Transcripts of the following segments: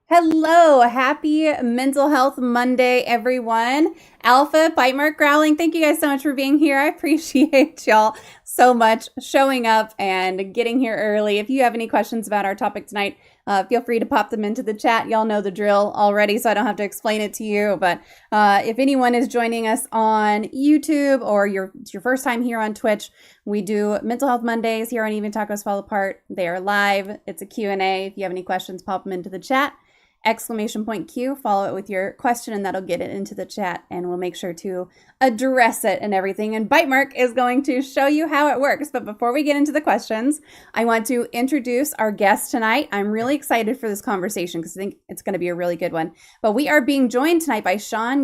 Hello, happy Mental Health Monday, everyone. Alpha, Bite Mark Growling, thank you guys so much for being here. I appreciate y'all so much showing up and getting here early. If you have any questions about our topic tonight, feel free to pop them into the chat. Y'all know the drill already, so I don't have to explain it to you. But if anyone is joining us on YouTube or it's your first time here on Twitch, we do Mental Health Mondays here on Even Tacos Fall Apart. They are live. It's a Q&A. If you have any questions, pop them into the chat. Exclamation point Q, follow it with your question, and that'll get it into the chat, and we'll make sure to address it and everything. And Bite Mark is going to show you how it works. But before we get into the questions, I want to introduce our guest tonight. I'm really excited for this conversation because I think it's going to be a really good one. But we are being joined tonight by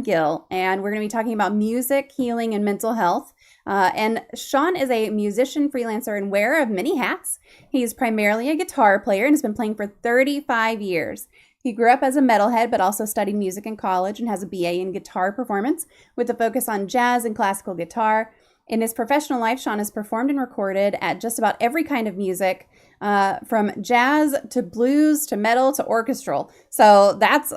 Gill, and we're going to be talking about music, healing, and mental health. And Sean is a musician, freelancer, and wearer of many hats. He's primarily a guitar player and has been playing for 35 years. He grew up as a metalhead, but also studied music in college and has a BA in guitar performance with a focus on jazz and classical guitar. In his professional life, Sean has performed and recorded at just about every kind of music, from jazz to blues to metal to orchestral. So that's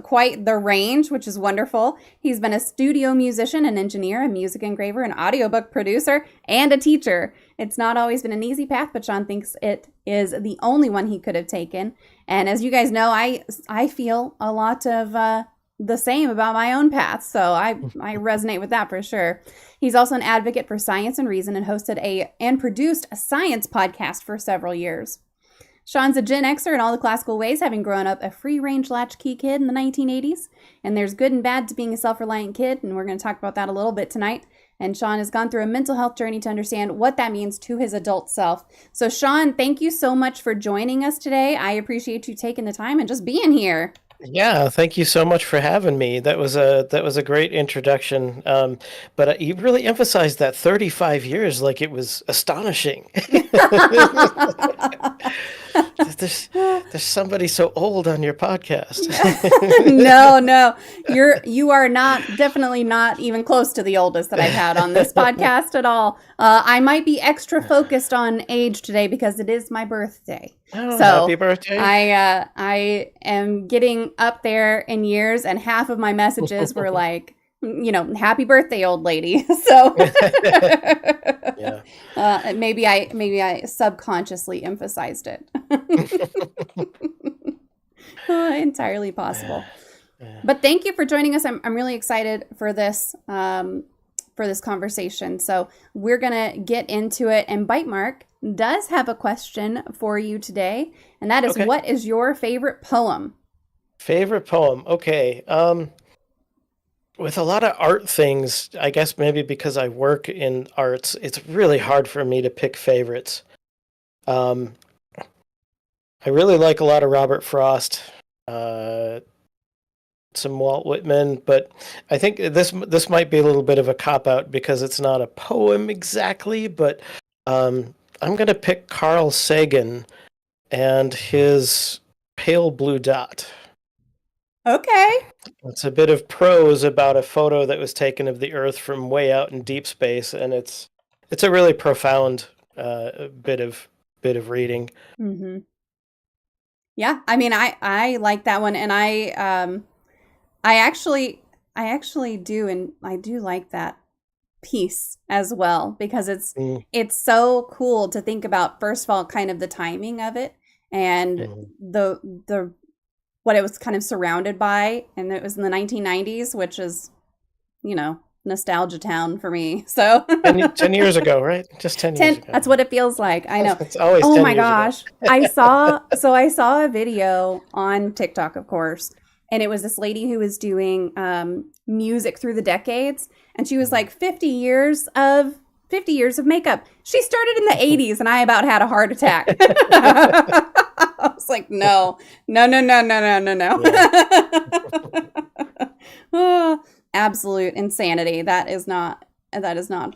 quite the range, which is wonderful. He's been a studio musician, an engineer, a music engraver, an audiobook producer, and a teacher. It's not always been an easy path, but Sean thinks it is the only one he could have taken. And as you guys know, I feel a lot of the same about my own path. So I resonate with that for sure. He's also an advocate for science and reason and hosted and produced a science podcast for several years. Sean's a Gen Xer in all the classical ways, having grown up a free-range latchkey kid in the 1980s. And there's good and bad to being a self-reliant kid, and we're going to talk about that a little bit tonight. And Sean has gone through a mental health journey to understand what that means to his adult self. So Sean, thank you so much for joining us today. I appreciate you taking the time and just being here. Yeah, thank you so much for having me. That was a great introduction. But you really emphasized that 35 years like it was astonishing. There's somebody so old on your podcast. No, you are definitely not even close to the oldest that I've had on this podcast at all. I might be extra focused on age today because it is my birthday. Oh, So happy birthday. I am getting up there in years, and half of my messages were like, happy birthday, old lady. So Yeah. maybe I subconsciously emphasized it. Entirely possible. But thank you for joining us. I'm really excited for this conversation. So we're gonna get into it. And Bite Mark does have a question for you today, and that is, Okay. What is your favorite poem? Favorite poem. Okay. With a lot of art things, I guess maybe because I work in arts, it's really hard for me to pick favorites. Um, I really like a lot of Robert Frost, uh, some Walt Whitman, but I think this might be a little bit of a cop out because it's not a poem exactly. But I'm gonna pick Carl Sagan and his Pale Blue Dot. Okay. It's a bit of prose about a photo that was taken of the Earth from way out in deep space, and it's a really profound bit of reading. Mm-hmm. Yeah, I mean, I like that one, and I actually do, and I do like that piece as well because Mm, it's so cool to think about. First of all, kind of the timing of it and mm. the what it was kind of surrounded by, and it was in the 1990s, which is nostalgia town for me. So 10 years ago, right? Just 10 years 10, ago. that's what it feels like. I know. It's always Oh 10 my years ago. gosh. I saw a video on TikTok, of course, and it was this lady who was doing music through the decades, and she was like 50 years of makeup. She started in the 80s, and I about had a heart attack. I was like, no, no, no, no, no, no, no, Yeah. no. Oh, absolute insanity. That is not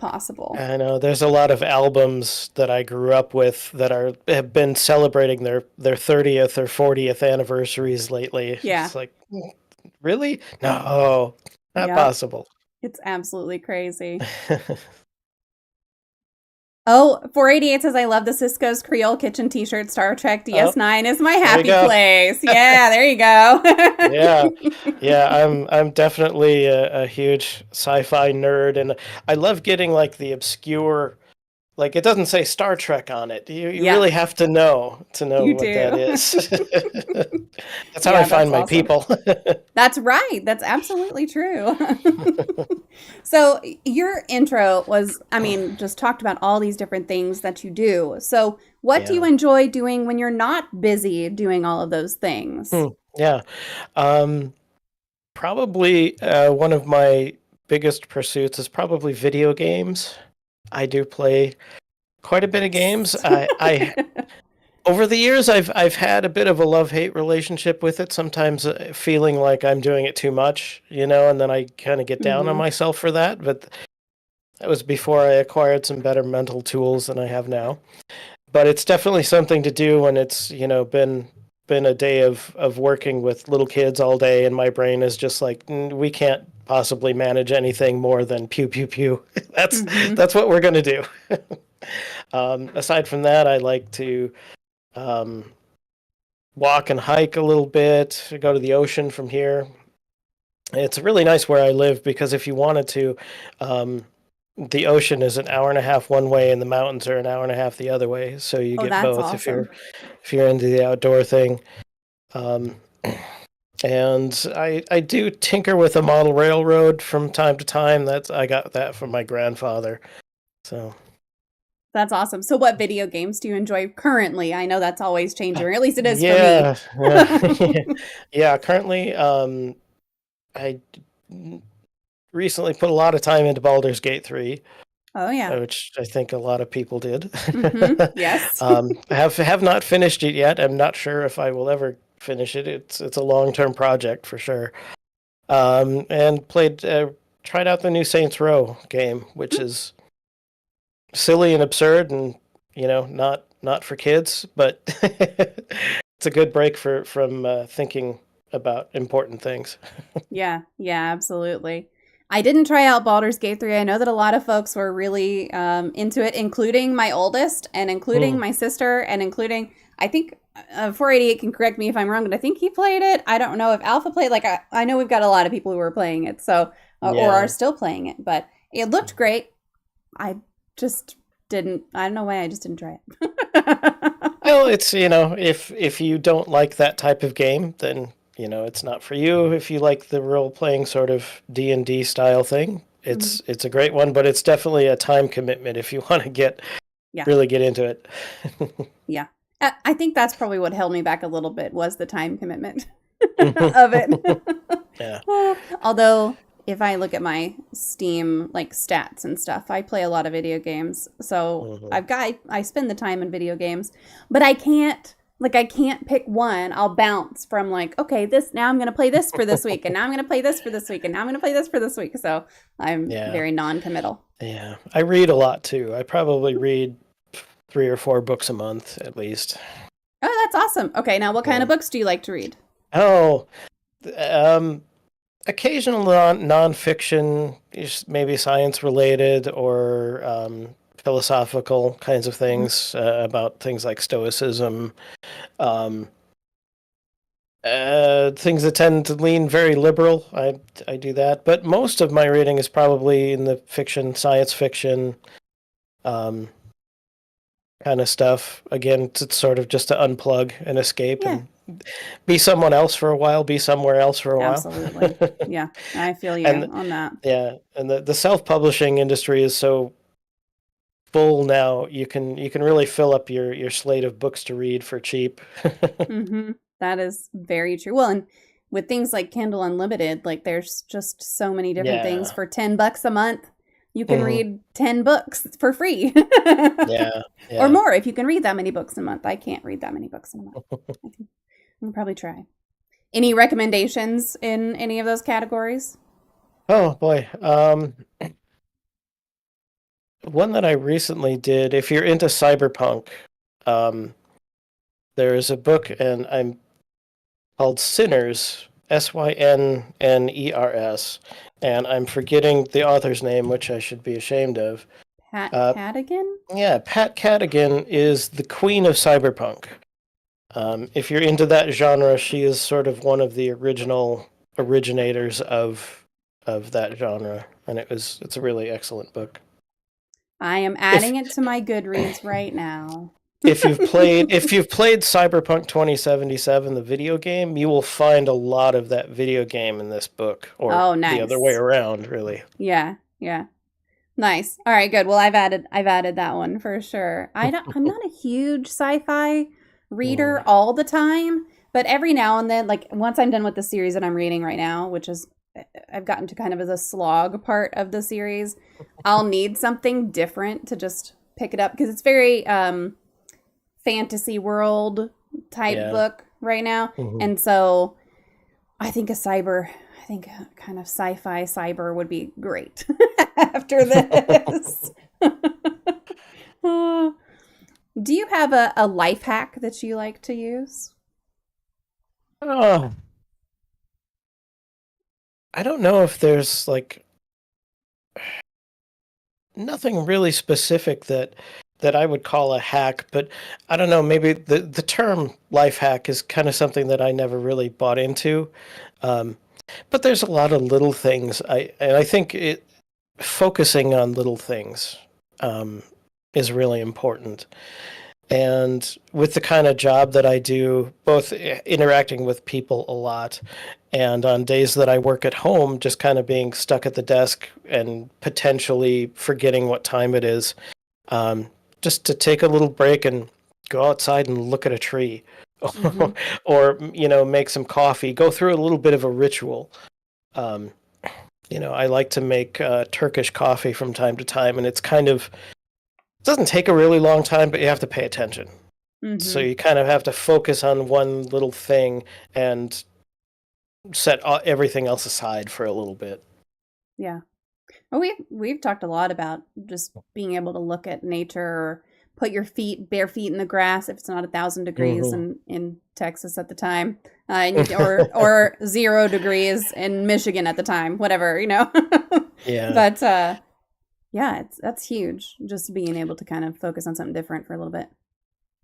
possible. I know there's a lot of albums that I grew up with that have been celebrating their 30th or 40th anniversaries lately. Yeah. It's like, really? No, not Yep. possible. It's absolutely crazy. Oh, 488 says, I love the Cisco's Creole Kitchen t-shirt. Star Trek Oh, DS9 is my there you happy go. place. Yeah, there you go. Yeah, yeah, I'm definitely a huge sci-fi nerd, and I love getting like the obscure, like it doesn't say Star Trek on it. You Yeah, really have to know you what that do. is. That's how I Yeah, find that's my awesome. people. That's right. That's absolutely true. So, your intro was, I mean, just talked about all these different things that you do. So, what do you Yeah. enjoy doing when you're not busy doing all of those things? Yeah. Um, Probably one of my biggest pursuits is probably video games. I do play quite a bit of games. I over the years I've had a bit of a love-hate relationship with it, sometimes feeling like I'm doing it too much, and then I kind of get down on Hmm. myself for that, but that was before I acquired some better mental tools than I have now. But it's definitely something to do when it's, been a day of working with little kids all day, and my brain is just like, we can't possibly manage anything more than pew pew pew." that's Hmm. that's what we're going to do. Aside from that, I like to um, walk and hike a little bit, go to the ocean from here. It's really nice where I live because if you wanted to, um, the ocean is an hour and a half one way and the mountains are an hour and a half the other way. So you Oh, get that's both awesome. if you're into the outdoor thing. Um, and I do tinker with a model railroad from time to time. I got that from my grandfather. So That's awesome. So, what video games do you enjoy currently? I know that's always changing, or at least it is for me. yeah, yeah, yeah. Currently, I recently put a lot of time into Baldur's Gate 3, Oh, yeah. which I think a lot of people did. Yes. I have not finished it yet. I'm not sure if I will ever finish it. It's a long-term project for sure. And tried out the new Saints Row game, which is silly and absurd, and not for kids, but it's a good break from thinking about important things. Yeah, yeah, absolutely. I didn't try out Baldur's Gate 3. I know that a lot of folks were really into it, including my oldest and including Hmm. my sister and including, I think 488 can correct me if I'm wrong, but I think he played it. I don't know if Alpha played, like, I know we've got a lot of people who are playing it, so, or are Yeah. still playing it, but it looked great. I just didn't, I don't know why I just didn't try it. Well, it's, if you don't like that type of game, then it's not for you. If you like the role playing sort of D&D style thing, Mhm. it's a great one, but it's definitely a time commitment if you want to Yeah. really get into it. Yeah. I think that's probably what held me back a little bit was the time commitment of it. Yeah. Although if I look at my Steam like stats and stuff, I play a lot of video games. So Hmm. I spend the time in video games, but I can't pick one. I'll bounce from like, okay, this now I'm going to play this for this week and now I'm going to play this for this week and now I'm going to play this for this week. So I'm Yeah. very non-committal. Yeah. I read a lot too. I probably read 3 or 4 books a month at least. Oh, that's awesome. Okay, now what kind Yeah. of books do you like to read? Oh, um, occasional nonfiction, maybe science related or philosophical kinds of Mhm. things about things like stoicism, um, things that tend to lean very liberal. I do that, but most of my reading is probably in the fiction, science fiction, um, kind of stuff. Again, it's sort of just to unplug and escape Yeah, and be someone else for a while, be somewhere else for a while. absolutely. Yeah, I feel you And on that. yeah, and the self-publishing industry is so full now. You can really fill up your slate of books to read for cheap. Hmm. That is very true. Well, and with things like Kindle Unlimited, like there's just so many different things Yeah. for $10 a month. You can Hmm. read 10 books for free. Yeah. Or Yeah. more if you can read that many books a month. I can't read that many books in a month. I'll probably try. Any recommendations in any of those categories? Oh boy. One that I recently did. If you're into cyberpunk, um, there is a book, and I'm called Sinners, Synners, and I'm forgetting the author's name, which I should be ashamed of. Pat Uh, Cadigan? yeah, Pat Cadigan is the queen of cyberpunk. If you're into that genre, she is sort of one of the originators of that genre, and it's a really excellent book. I am If adding it to my Goodreads right now. if you've played Cyberpunk 2077, the video game, you will find a lot of that video game in this book, or Oh, the other way nice. around, really. Yeah, yeah. Nice. All right, good. Well, I've added that one for sure. I'm not a huge sci-fi reader Mm, all the time, but every now and then, like once I'm done with the series that I'm reading right now, which is I've gotten to kind of as a slog part of the series, I'll need something different to just pick it up because it's very fantasy world type yeah. book right now. Mhm. And so I think a kind of sci-fi cyber would be great after this. Uh, do you have a life hack that you like to use? Oh, I don't know if there's like nothing really specific that I would call a hack, but I don't know, maybe the term life hack is kind of something that I never really bought into. Um, but there's a lot of little things. I think it focusing on little things um, is really important. And with the kind of job that I do, both interacting with people a lot and on days that I work at home, just kind of being stuck at the desk and potentially forgetting what time it is, um, just to take a little break and go outside and look at a tree Mm-hmm. or, make some coffee, go through a little bit of a ritual. Um, I like to make Turkish coffee from time to time, and it doesn't take a really long time, but you have to pay attention. So Mm-hmm. you kind of have to focus on one little thing and set everything else aside for a little bit. Yeah. Well, we've talked a lot about just being able to look at nature or put your bare feet in the grass if it's not 1,000 degrees Hmm. in Texas at the time, or 0 degrees in Michigan at the time, whatever Yeah. but yeah, that's huge. Just being able to kind of focus on something different for a little bit.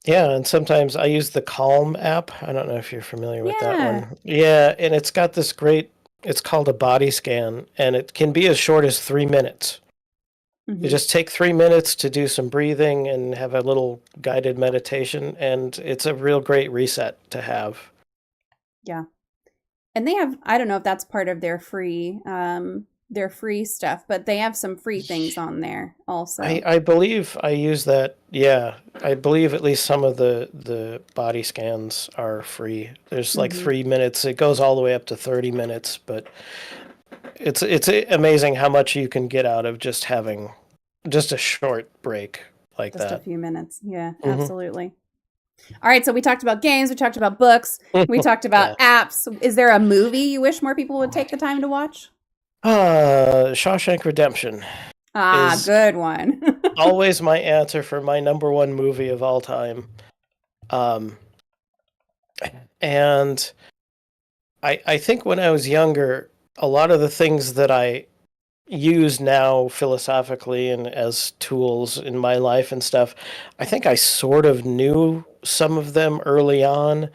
Yeah, and sometimes I use the Calm app. I don't know if you're familiar with that Yeah. one. Yeah, and it's called a body scan, and it can be as short as 3 minutes. You Hmm. just take 3 minutes to do some breathing and have a little guided meditation, and it's a real great reset to have. Yeah. And they have, I don't know if that's part of their free stuff, but they have some free things on there also. I believe I use that. Yeah, I believe at least some of the body scans are free. There's like Hmm. 3 minutes. It goes all the way up to 30 minutes, but it's amazing how much you can get out of just having just a short break like Just a that. few minutes. Yeah, Hmm. absolutely. All right, so we talked about games, we talked about books, we talked Yeah. about apps. Is there a movie you wish more people would take the time to watch? Shawshank Redemption Ah, is good one. always my answer for my number one movie of all time. Um, and I think when I was younger, a lot of the things that I use now philosophically and as tools in my life and stuff, I think I sort of knew some of them early on,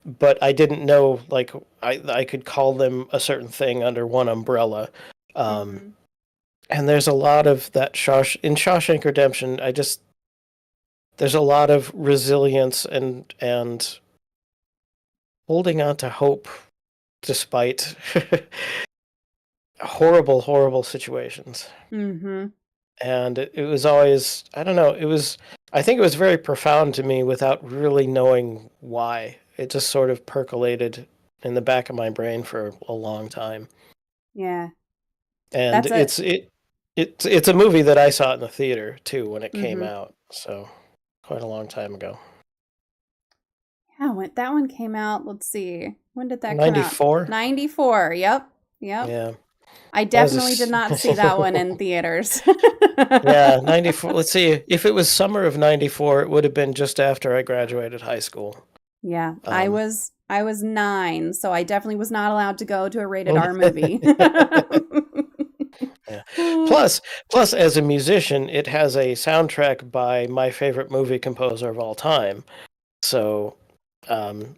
but I didn't know like I could call them a certain thing under one umbrella. Um, Hmm. and there's a lot of that in Shawshank Redemption. There's a lot of resilience and holding on to hope despite horrible situations. Hmm. And it was always, I don't know, I think it was very profound to me without really knowing why. It just sort of percolated in the back of my brain for a long time. Yeah, And that's a. it's a movie that I saw in the theater too when it came Hmm. out. So quite a long time ago. Yeah, when that one came out, let's see. When did that come out? 94? 94. Yep. Yep. Yeah. I That was definitely did not see that one in theaters. yeah, 94. Let's see. If it was summer of 94, it would have been just after I graduated high school. Yeah, I Um, was I was 9, so I definitely was not allowed to go to a rated R movie. Yeah. Plus, as a musician, it has a soundtrack by my favorite movie composer of all time. So, um,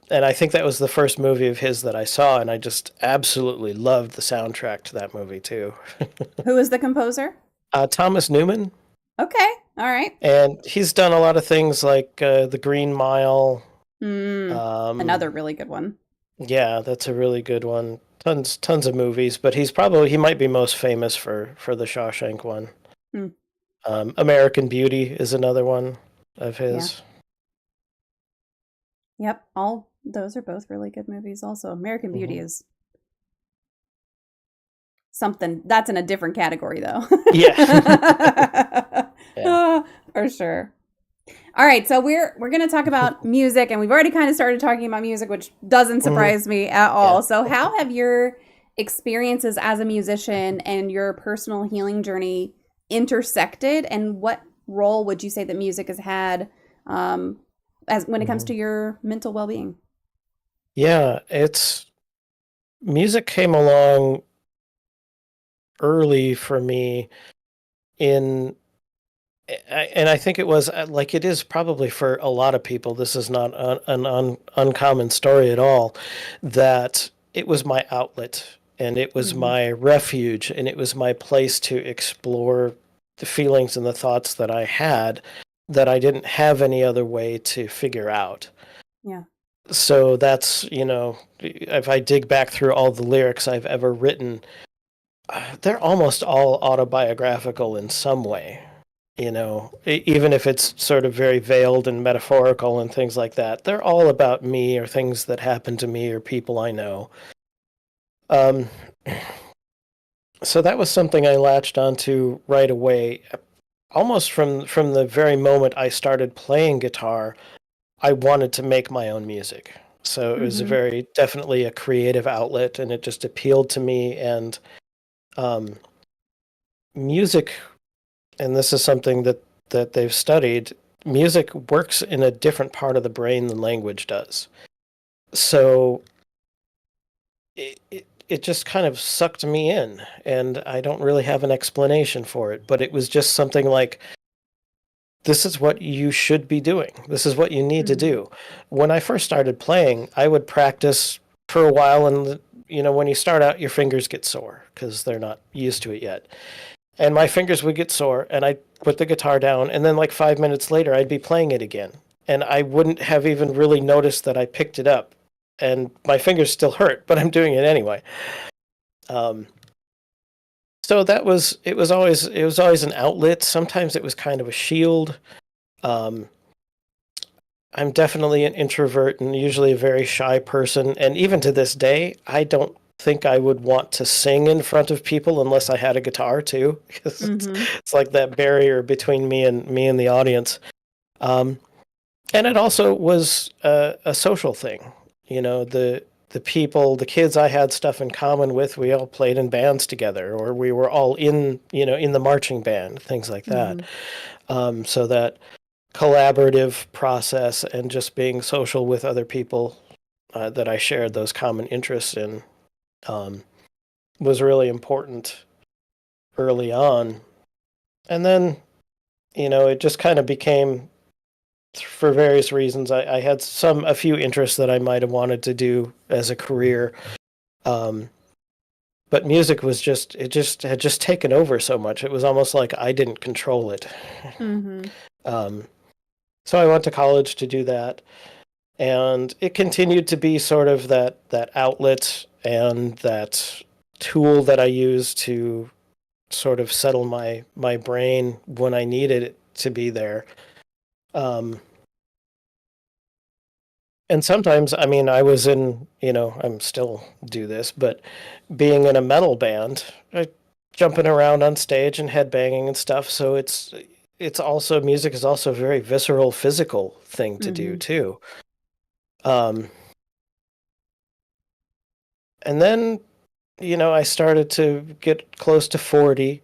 and I think that was the first movie of his that I saw, and I just absolutely loved the soundtrack to that movie too. Who is the composer? Thomas Newman, Okay. All right. and he's done a lot of things like The Green Mile. Mm, Um, another really good one. yeah, that's a really good one. Tons of movies, but he might be most famous for the Shawshank one. Mm, American Beauty is another one of yeah. his. Yep. All those are both really good movies also. American Beauty Hmm. is something that's in a different category though. Yeah. Yeah. For sure. All right, so we're going to talk about music, and we've already kind of started talking about music, which doesn't Hmm. surprise me at Yeah. all. So how have your experiences as a musician and your personal healing journey intersected, and what role would you say that music has had as when it comes Hmm. to your mental well-being? Yeah, it's music came along early for me in and I think it was like it is probably for a lot of people. This is not uncommon story at all. That it was my outlet and it was Mm-hmm. my refuge and it was my place to explore the feelings and the thoughts that I had that I didn't have any other way to figure out. Yeah. So that's, if I dig back through all the lyrics I've ever written, they're almost all autobiographical in some way. Even if it's sort of very veiled and metaphorical and things like that, they're all about me or things that happened to me or people I know. Um, so that was something I latched onto right away. Almost from the very moment I started playing guitar, I wanted to make my own music. So it was Mm-hmm. definitely a creative outlet, and it just appealed to me. And um, music, and this is something that they've studied. Music works in a different part of the brain than language does. So it just kind of sucked me in, and I don't really have an explanation for it. But it was just something like, this is what you should be doing. This is what you need to Mm-hmm. do. When I first started playing, I would practice for a while, and when you start out, your fingers get sore because they're not used to it yet. And my fingers would get sore, and I'd put the guitar down, and then like 5 minutes later, I'd be playing it again, and I wouldn't have even really noticed that I picked it up, and my fingers still hurt, but I'm doing it anyway. Um, so it was always an outlet. Sometimes it was kind of a shield. Um, I'm definitely an introvert and usually a very shy person. And even to this day, I don't think I would want to sing in front of people unless I had a guitar too, because Mm-hmm. it's like that barrier between me and the audience. Um, and it also was a social thing. The kids I had stuff in common with, we all played in bands together, or we were all in the marching band, things like that. Mm-hmm. So that collaborative process and just being social with other people that I shared those common interests in um, was really important early on. And then, it just kind of became, for various reasons, I had a few interests that I might have wanted to do as a career. Um, but music it had just taken over so much. It was almost like I didn't control it. Mm-hmm. Um, so I went to college to do that. And it continued to be sort of that outlet and that tool that I used to sort of settle my brain when I needed it to be there. Um, and sometimes, I mean, I was in, I'm still do this, but being in a metal band, jumping around on stage and headbanging and stuff. So it's also, music is also a very visceral, physical thing to do Mm-hmm. too. Um, and then I started to get close to 40,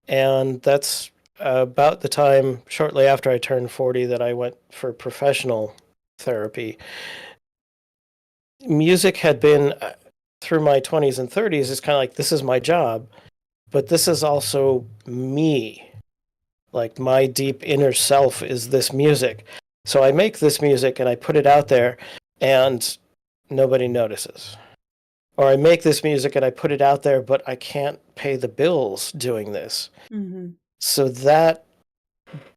and that's about the time shortly after I turned 40 that I went for professional therapy. Music had been through my 20s and 30s, it's kind of like, this is my job. but this is also me. Like my deep inner self is this music. So I make this music and I put it out there and nobody notices. Or I make this music and I put it out there, but I can't pay the bills doing this. Mm-hmm. So that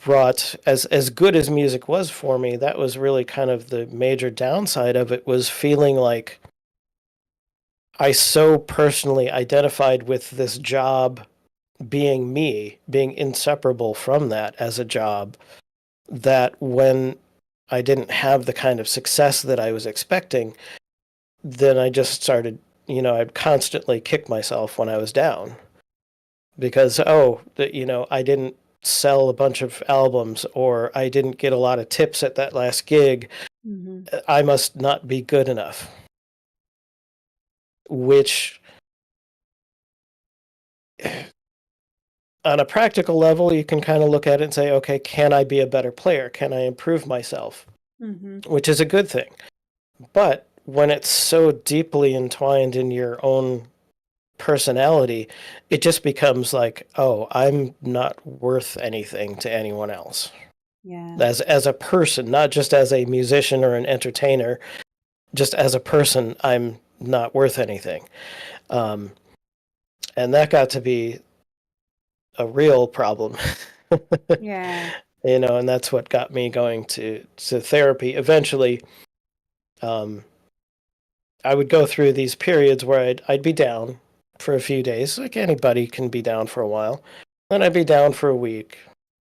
brought, as good as music was for me, that was really kind of the major downside of it, was feeling like I so personally identified with this job being me, being inseparable from that as a job, that when I didn't have the kind of success that I was expecting, then I just started, I'd constantly kick myself when I was down because, I didn't sell a bunch of albums or I didn't get a lot of tips at that last gig. Mm-hmm. I must not be good enough, which on a practical level, you can kind of look at it and say, okay, can I be a better player? Can I improve myself? Mm-hmm. Which is a good thing. But when it's so deeply entwined in your own personality, it just becomes like, oh, I'm not worth anything to anyone else. Yeah. As a person, not just as a musician or an entertainer, just as a person, I'm not worth anything. And that got to be a real problem. Yeah. And that's what got me going to therapy. Eventually, I would go through these periods where I'd be down for a few days, like anybody can be down for a while. Then I'd be down for a week.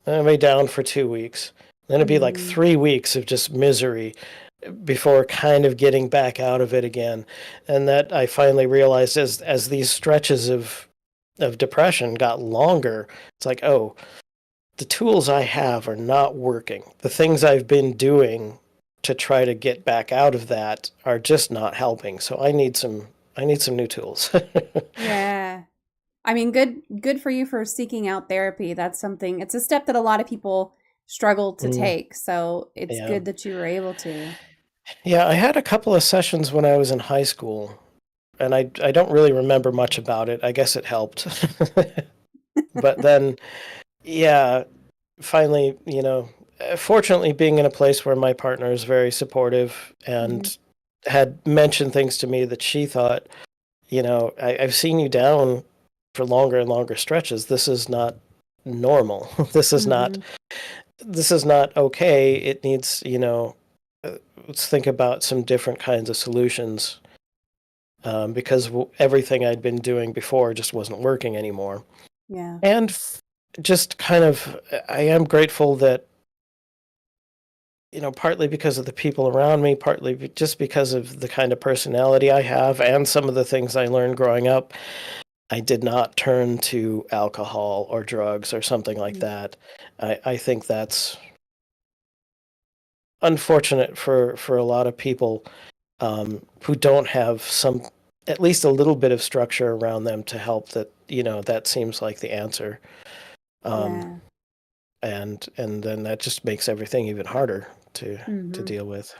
Then I'd be down for 2 weeks. Then it'd be like Mm-hmm. 3 weeks of just misery before kind of getting back out of it again. And that I finally realized as these stretches of depression got longer, it's like, oh, the tools I have are not working. The things I've been doing to try to get back out of that are just not helping. So I need some new tools. Yeah. I mean, good for you for seeking out therapy. That's something, it's a step that a lot of people struggle to Mm, take. So it's yeah. good that you were able to. Yeah, I had a couple of sessions when I was in high school, and I don't really remember much about it. I guess it helped. But then, yeah, finally, fortunately being in a place where my partner is very supportive Mm-hmm. and had mentioned things to me that she thought, I've seen you down for longer and longer stretches. This is not normal. Mm-hmm. This is not okay. It needs, let's think about some different kinds of solutions, because everything I'd been doing before just wasn't working anymore. Yeah. And just kind of, I am grateful that, partly because of the people around me, partly just because of the kind of personality I have and some of the things I learned growing up, I did not turn to alcohol or drugs or something like Mm-hmm. that. I think that's unfortunate for a lot of people, who don't have some, at least a little bit of structure around them to help. That that seems like the answer, um, Yeah. and then that just makes everything even harder to Mm-hmm. deal with.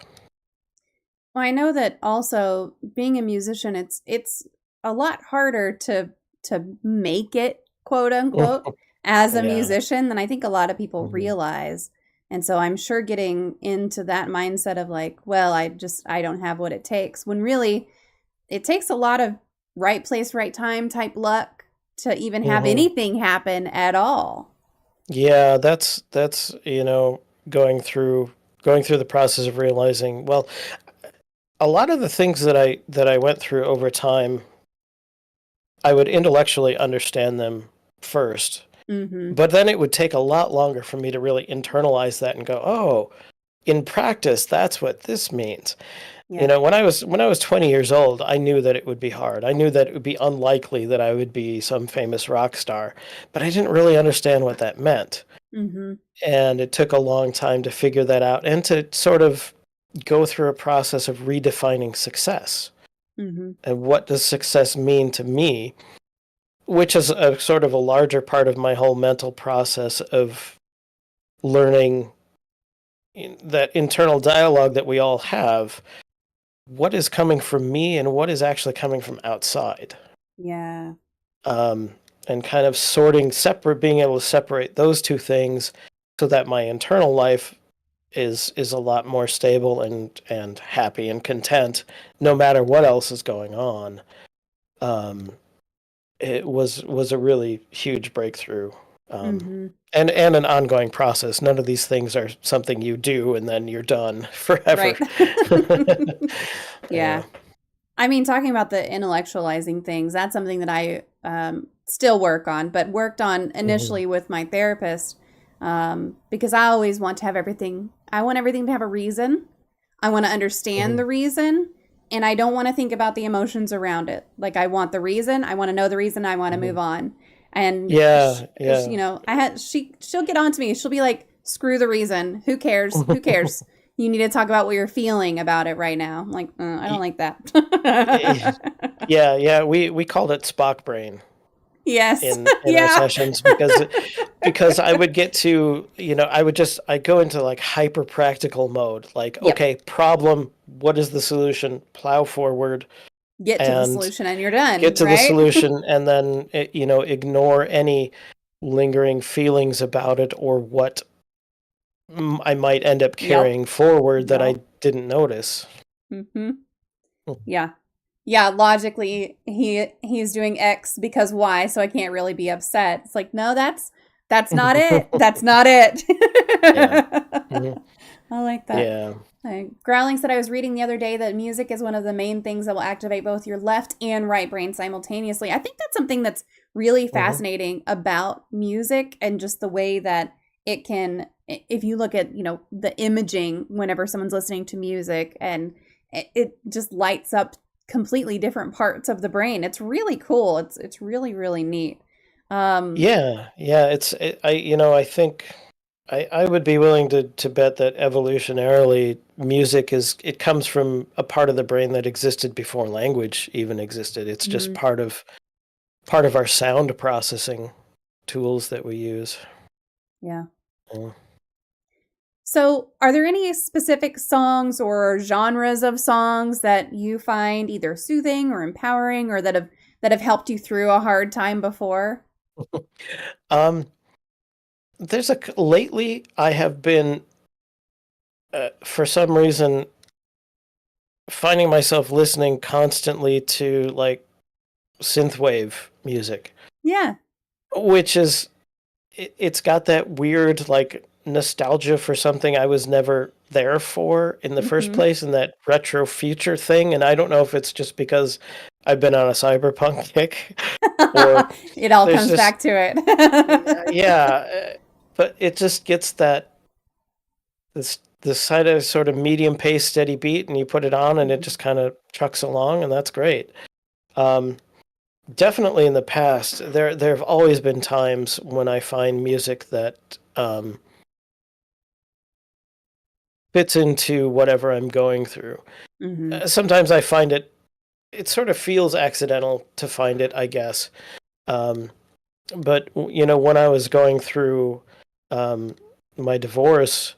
Well, I know that also being a musician, it's a lot harder to make it, quote unquote, as a Yeah. musician than I think a lot of people Mhm. realize. And so I'm sure getting into that mindset of like, well, I don't have what it takes, when really it takes a lot of right place, right time type luck to even have Mhm. anything happen at all. Yeah, that's going through the process of realizing, well, a lot of the things that I went through over time, I would intellectually understand them first, Mhm. but then it would take a lot longer for me to really internalize that and go, oh, in practice, that's what this means. Yeah. When I was 20 years old, I knew that it would be hard. I knew that it would be unlikely that I would be some famous rock star, but I didn't really understand what that meant. Mhm. And it took a long time to figure that out and to sort of go through a process of redefining success. Mhm. And what does success mean to me? Which is a sort of a larger part of my whole mental process of learning that internal dialogue that we all have. What is coming from me and what is actually coming from outside? Yeah. Um, and kind of being able to separate those two things so that my internal life is a lot more stable and happy and content no matter what else is going on. It was a really huge breakthrough. And an ongoing process. None of these things are something you do and then you're done forever. Right. Yeah. I mean, talking about the intellectualizing things, that's something that I still work on, but worked on initially with my therapist, because I always want to have everything. I want everything to have a reason. I want to understand the reason, and I don't want to think about the emotions around it. Like, I want the reason. I want to know the reason. I want to move on. And you know, she'll get on to me. She'll be like, "Screw the reason. Who cares? Who cares? You need to talk about what you're feeling about it right now." I'm like, I don't like that. Yeah. We called it Spock brain. Yes. In our sessions because I would get to, I go into like hyper practical mode. Like, okay, problem, what is the solution? Plow forward. Get to the solution and you're done. Get to the solution and then, ignore any lingering feelings about it or what I might end up carrying forward that I didn't notice. Yeah, logically he's doing X because Y, so I can't really be upset. It's like, no, that's not it. That's not it. I like that. Yeah. Growling said, I was reading the other day that music is one of the main things that will activate both your left and right brain simultaneously. I think that's something that's really fascinating about music and just the way that it can, if you look at, the imaging whenever someone's listening to music, and it just lights up completely different parts of the brain. It's really cool. It's really, really neat. I think I would be willing to bet that evolutionarily music it comes from a part of the brain that existed before language even existed. It's just part of our sound processing tools that we use. Yeah. So, are there any specific songs or genres of songs that you find either soothing or empowering, or that have helped you through a hard time before? Lately I have been, for some reason, finding myself listening constantly to like synthwave music. Yeah. Which is, it's got that weird like nostalgia for something I was never there for in the first place, and that retro future thing. And I don't know if it's just because I've been on a cyberpunk kick or it all comes back to it. But it just gets this sort of medium pace, steady beat, and you put it on and it just kind of trucks along, and that's great. Definitely in the past, there have always been times when I find music that fits into whatever I'm going through. Sometimes I find it sort of feels accidental to find it, I guess. But, when I was going through my divorce,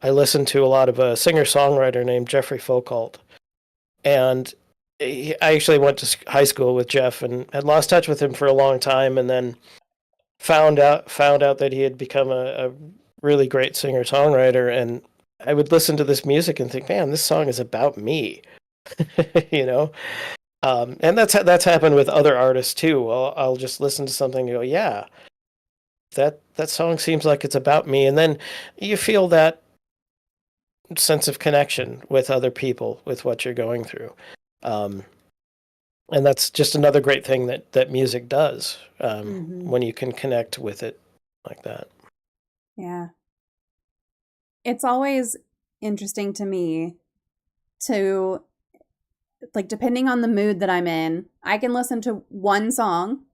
I listened to a lot of a singer-songwriter named Jeffrey Foucault. And I actually went to high school with Jeff and had lost touch with him for a long time, and then found out that he had become a really great singer-songwriter. And I would listen to this music and think, man, this song is about me. And that's happened with other artists too. I'll just listen to something and go, yeah, that song seems like it's about me. And then you feel that sense of connection with other people, with what you're going through. And that's just another great thing that music does, when you can connect with it like that. Yeah. It's always interesting to me to, like, depending on the mood that I'm in, I can listen to one song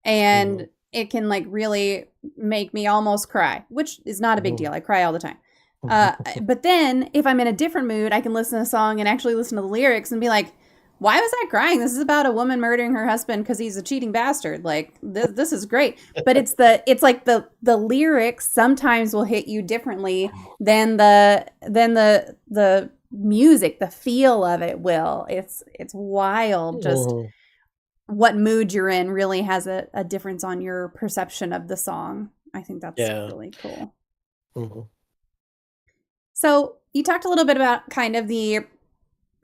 and it can like really make me almost cry, which is not a big deal. I cry all the time. But then if I'm in a different mood, I can listen to a song and actually listen to the lyrics and be like, why was I crying? This is about a woman murdering her husband because he's a cheating bastard. Like, this is great. But it's like the lyrics sometimes will hit you differently than the music, the feel of it will. It's wild. Just what mood you're in really has a difference on your perception of the song. I think that's Yeah. really cool. Mhm. So you talked a little bit about kind of the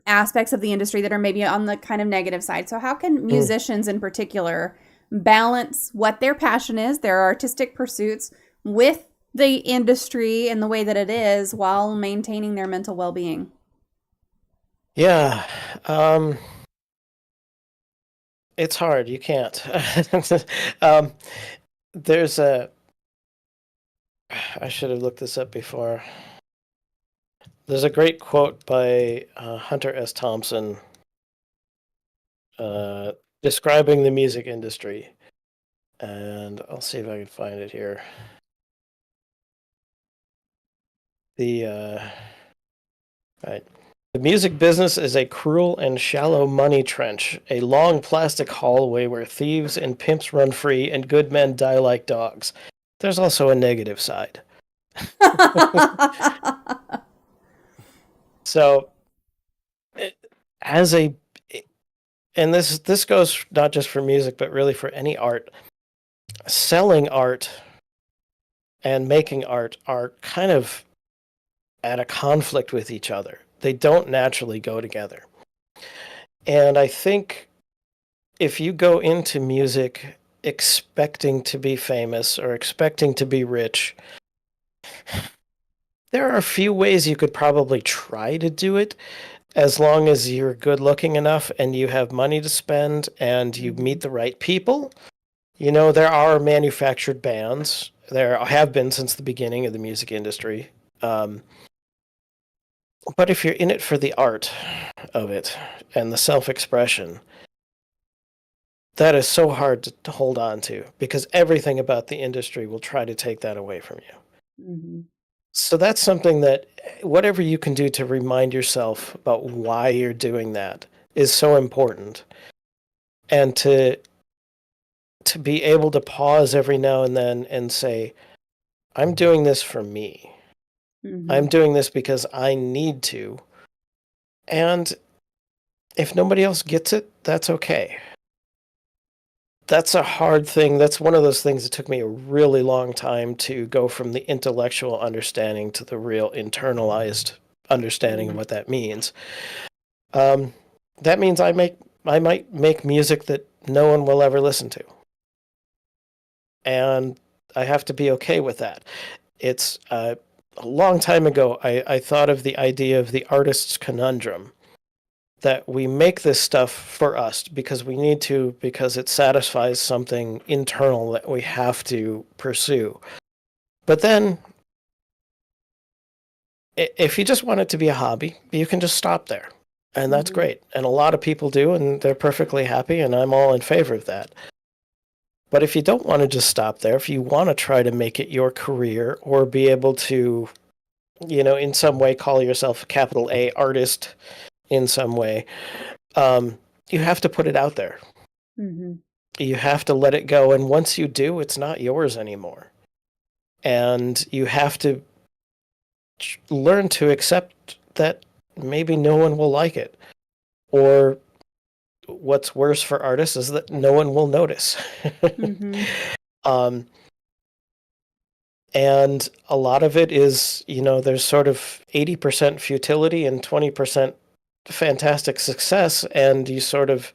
aspects of the industry that are maybe on the kind of negative side. So how can Mm. musicians in particular balance what their passion is, their artistic pursuits, with the industry and the way that it is while maintaining their mental well-being? Yeah. Um, it's hard. You can't. um, there's a. I should have looked this up before. There's a great quote by Hunter S. Thompson uh, describing the music industry, and I'll see if I can find it here. The right. The music business is a cruel and shallow money trench, a long plastic hallway where thieves and pimps run free and good men die like dogs. There's also a negative side. So, as a, and this goes not just for music, but really for any art. Selling art and making art are kind of at a conflict with each other. They don't naturally go together. And I think if you go into music expecting to be famous or expecting to be rich, there are a few ways you could probably try to do it as long as you're good looking enough and you have money to spend and you meet the right people. You know, there are manufactured bands. There have been since the beginning of the music industry. Um, but if you're in it for the art of it and the self expression, that is so hard to hold on to because everything about the industry will try to take that away from you. Mm-hmm. So that's something that whatever you can do to remind yourself about why you're doing that is so important. And to be able to pause every now and then and say, I'm doing this for me. Mm-hmm. I'm doing this because I need to. And if nobody else gets it, that's okay. That's a hard thing. That's one of those things that took me a really long time to go from the intellectual understanding to the real internalized understanding of what that means. Um, that means I might make music that no one will ever listen to, and I have to be okay with that. It's a long time ago. I thought of the idea of the artist's conundrum, that we make this stuff for us because we need to, because it satisfies something internal that we have to pursue. But then, if you just want it to be a hobby, you can just stop there. And that's Mm-hmm. great. And a lot of people do, and they're perfectly happy, and I'm all in favor of that. But if you don't want to just stop there, if you want to try to make it your career or be able to, in some way call yourself a capital A artist in some way, you have to put it out there. Mm-hmm. You have to let it go. And once you do, it's not yours anymore. And you have to learn to accept that maybe no one will like it. Or what's worse for artists is that no one will notice. Mm-hmm. um, and a lot of it is, there's sort of 80% futility and 20% fantastic success. And you sort of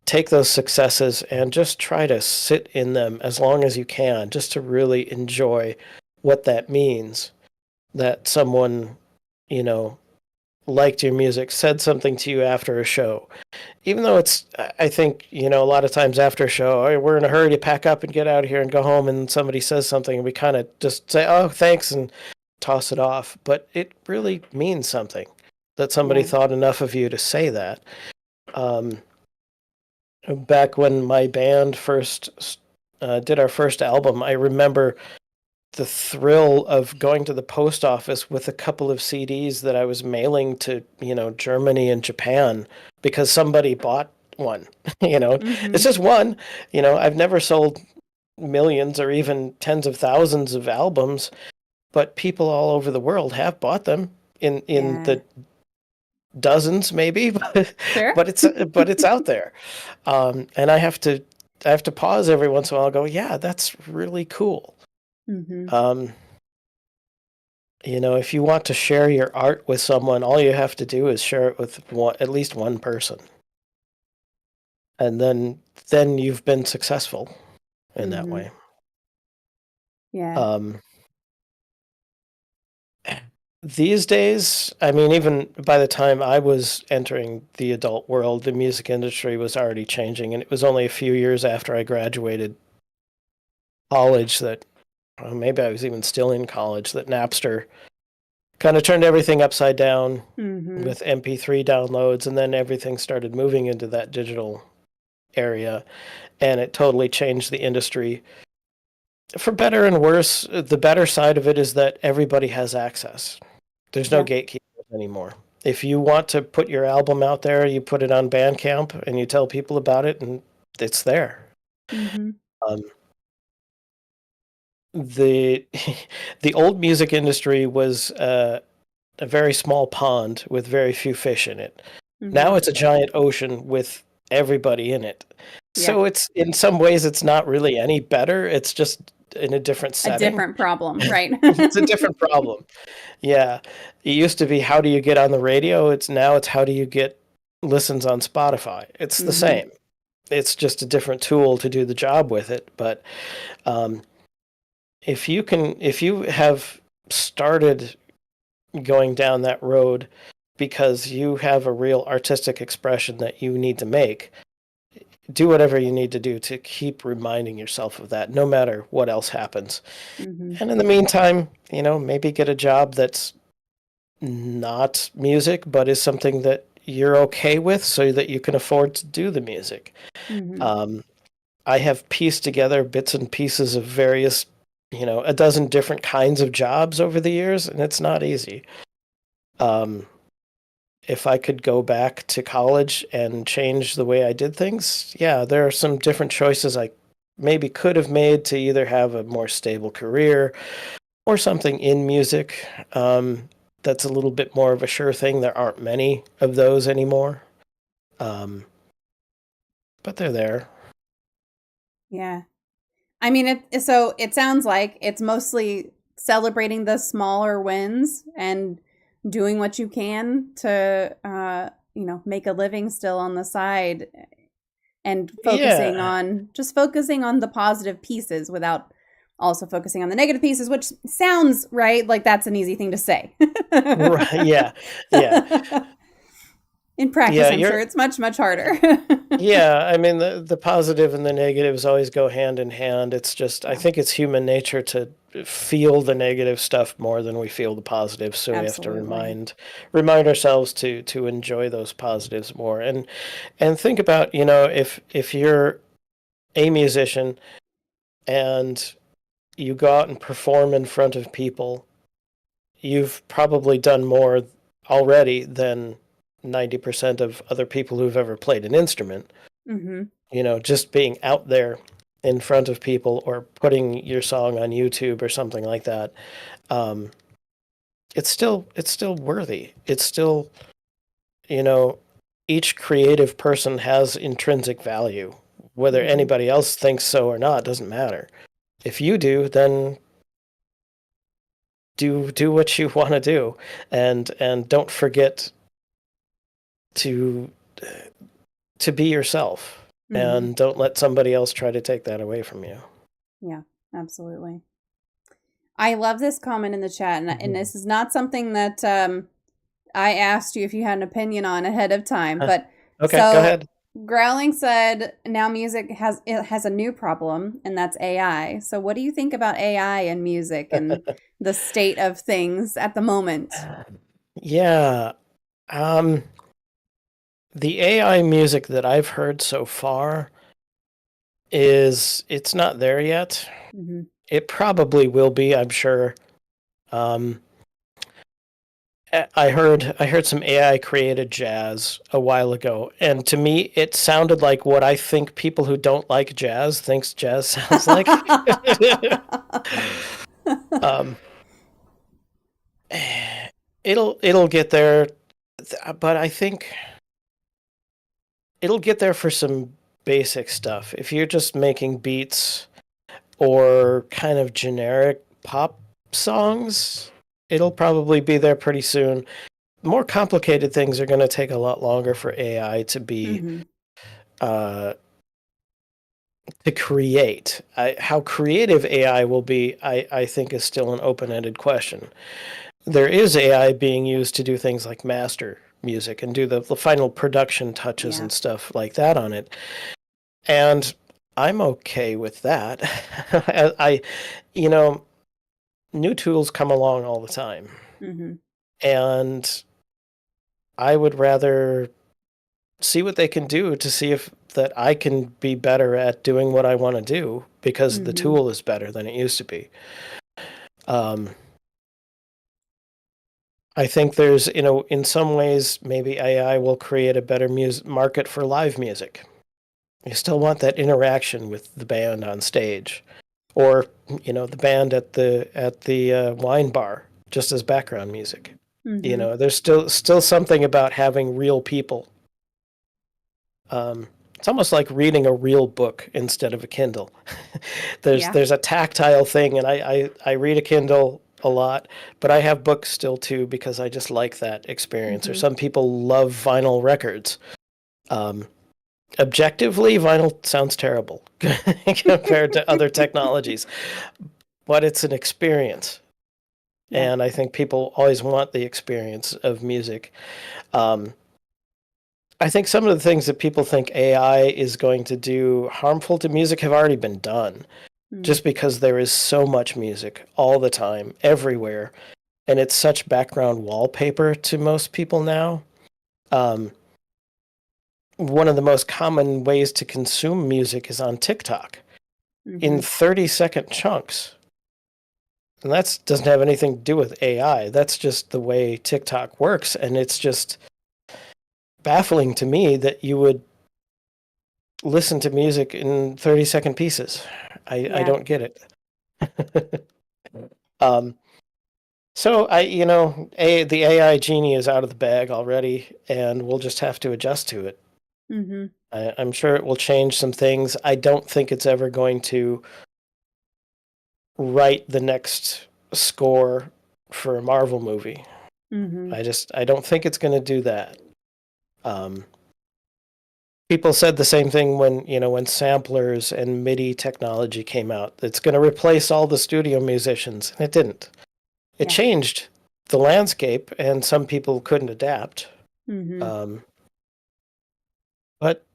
take those successes and just try to sit in them as long as you can, just to really enjoy what that means. That someone, you know, liked your music, said something to you after a show. Even though it's, I think, a lot of times after a show, "Oh, we're in a hurry to pack up and get out of here and go home," and somebody says something, and we kind of just say, "Oh, thanks," and toss it off. But it really means something that somebody Yeah. thought enough of you to say that. Um, Back when my band first did our first album, I remember the thrill of going to the post office with a couple of CDs that I was mailing to, Germany and Japan because somebody bought one. It's Mm-hmm. just one. I've never sold millions or even tens of thousands of albums, but people all over the world have bought them in Yeah. the dozens maybe, but Sure. it's out there. And I have to pause every once in a while and go, yeah, that's really cool. Mm-hmm. Um, if you want to share your art with someone, all you have to do is share it with at least one person. And then you've been successful in that Mm-hmm. way. Yeah. Um, these days, I mean, even by the time I was entering the adult world, the music industry was already changing, and it was only a few years after I graduated college that, well, maybe I was even still in college, that Napster kind of turned everything upside down Mm-hmm. with MP3 downloads, and then everything started moving into that digital area, and it totally changed the industry. For better and worse, the better side of it is that everybody has access. There's no Yeah. gatekeepers anymore. If you want to put your album out there, you put it on Bandcamp and you tell people about it, and it's there. Mm-hmm. Um, the the old music industry was a very small pond with very few fish in it. Mm-hmm. Now it's a giant ocean with everybody in it. Yeah. So it's in some ways it's not really any better. It's just in a different A setting. different problem, right? It's a different problem. Yeah. It used to be how do you get on the radio? It's how do you get listens on Spotify. It's the Mm-hmm. same. It's just a different tool to do the job with it. But um, if you have started going down that road because you have a real artistic expression that you need to make, do whatever you need to do to keep reminding yourself of that, no matter what else happens. Mm-hmm. And in the meantime, maybe get a job that's not music, but is something that you're okay with so that you can afford to do the music. Mm-hmm. Um, I have pieced together bits and pieces of various, a dozen different kinds of jobs over the years, and it's not easy. If I could go back to college and change the way I did things, yeah, there are some different choices I maybe could have made to either have a more stable career or something in music that's a little bit more of a sure thing. There aren't many of those anymore, um, but they're there. Yeah. I mean, so it sounds like it's mostly celebrating the smaller wins and doing what you can to, make a living still on the side, and Yeah, focusing on the positive pieces without also focusing on the negative pieces, which sounds right. Like that's an easy thing to say. right, yeah, yeah, In practice, yeah. I'm You're sure it's much, much harder. Yeah, I mean the positive and the negatives always go hand in hand. It's just I Yeah, think it's human nature to feel the negative stuff more than we feel the positive, so we have to absolutely. remind ourselves to enjoy those positives more. And think about, if you're a musician and you go out and perform in front of people, you've probably done more already than 90% of other people who've ever played an instrument. Mm-hmm. Just being out there in front of people or putting your song on YouTube or something like that, um, it's still worthy. It's still, you know, each creative person has intrinsic value. Whether Mm-hmm. anybody else thinks so or not doesn't matter. If you do, then do what you want to do, and don't forget to to be yourself, Mm-hmm. and don't let somebody else try to take that away from you. Yeah, absolutely. I love this comment in the chat, and Mhm. this is not something that I asked you if you had an opinion on ahead of time, but Okay, go so ahead. Growling said now music has a new problem, and that's AI. So what do you think about AI and music and the state of things at the moment? Yeah. Um, the AI music that I've heard so far it's not there yet. Mm-hmm. It probably will be, I'm sure. Um, I heard some AI created jazz a while ago, and to me it sounded like what I think people who don't like jazz thinks jazz sounds like. um, it'll get there. but I think it'll get there for some basic stuff. If you're just making beats or kind of generic pop songs, it'll probably be there pretty soon. More complicated things are going to take a lot longer for AI to be to create. How creative AI will be, I think, is still an open-ended question. There is AI being used to do things like master music and do the final production touches and stuff like that on it. And I'm okay with that. New tools come along all the time. And I would rather see what they can do to see if that I can be better at doing what I want to do because the tool is better than it used to be. I think there's, in some ways, maybe AI will create a better market for live music. You still want that interaction with the band on stage, or the band at the wine bar, just as background music. There's still something about having real people. It's almost like reading a real book instead of a Kindle. There's a tactile thing, and I read a Kindle a lot, but I have books still too because I just like that experience. Or some people love vinyl records. Objectively, vinyl sounds terrible compared to other technologies, but it's an experience. And I think people always want the experience of music. I think some of the things that people think AI is going to do harmful to music have already been done, just because there is so much music all the time, everywhere, and it's such background wallpaper to most people now. One of the most common ways to consume music is on TikTok in 30-second chunks. And that doesn't have anything to do with AI. That's just the way TikTok works, and it's just baffling to me that you would listen to music in 30-second pieces. I don't get it. So the AI genie is out of the bag already, and we'll just have to adjust to it. I'm sure it will change some things. I don't think it's ever going to write the next score for a Marvel movie. I don't think it's going to do that. People said the same thing when samplers and MIDI technology came out. It's going to replace all the studio musicians, and it didn't. It changed the landscape, and some people couldn't adapt. But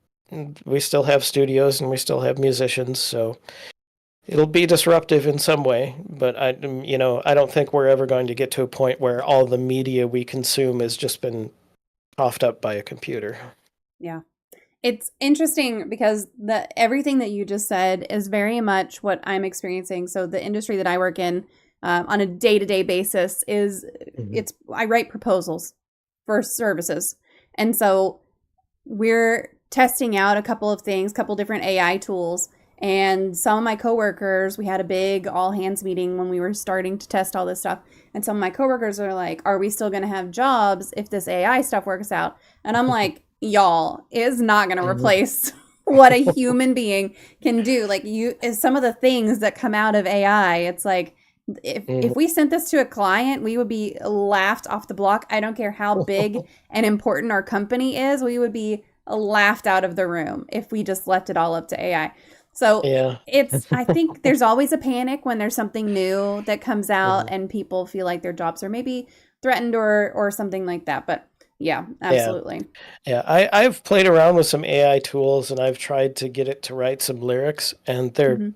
we still have studios and we still have musicians, so it'll be disruptive in some way. But I don't think we're ever going to get to a point where all the media we consume has just been coughed up by a computer. Yeah. It's interesting because everything that you just said is very much what I'm experiencing. So the industry that I work in on a day-to-day basis is I write proposals for services. And so we're testing out a couple of things, couple different AI tools. And some of my coworkers, we had a big all hands meeting when we were starting to test all this stuff. And some of my coworkers are like, are we still going to have jobs if this AI stuff works out? And I'm like, y'all, is not going to replace what a human being can do. Like some of the things that come out of AI, it's like, if we sent this to a client, we would be laughed off the block. I don't care how big and important our company is. We would be laughed out of the room if we just left it all up to AI. So I think there's always a panic when there's something new that comes out and people feel like their jobs are maybe threatened or something like that. But yeah, absolutely. Yeah. I've played around with some AI tools and I've tried to get it to write some lyrics, and they're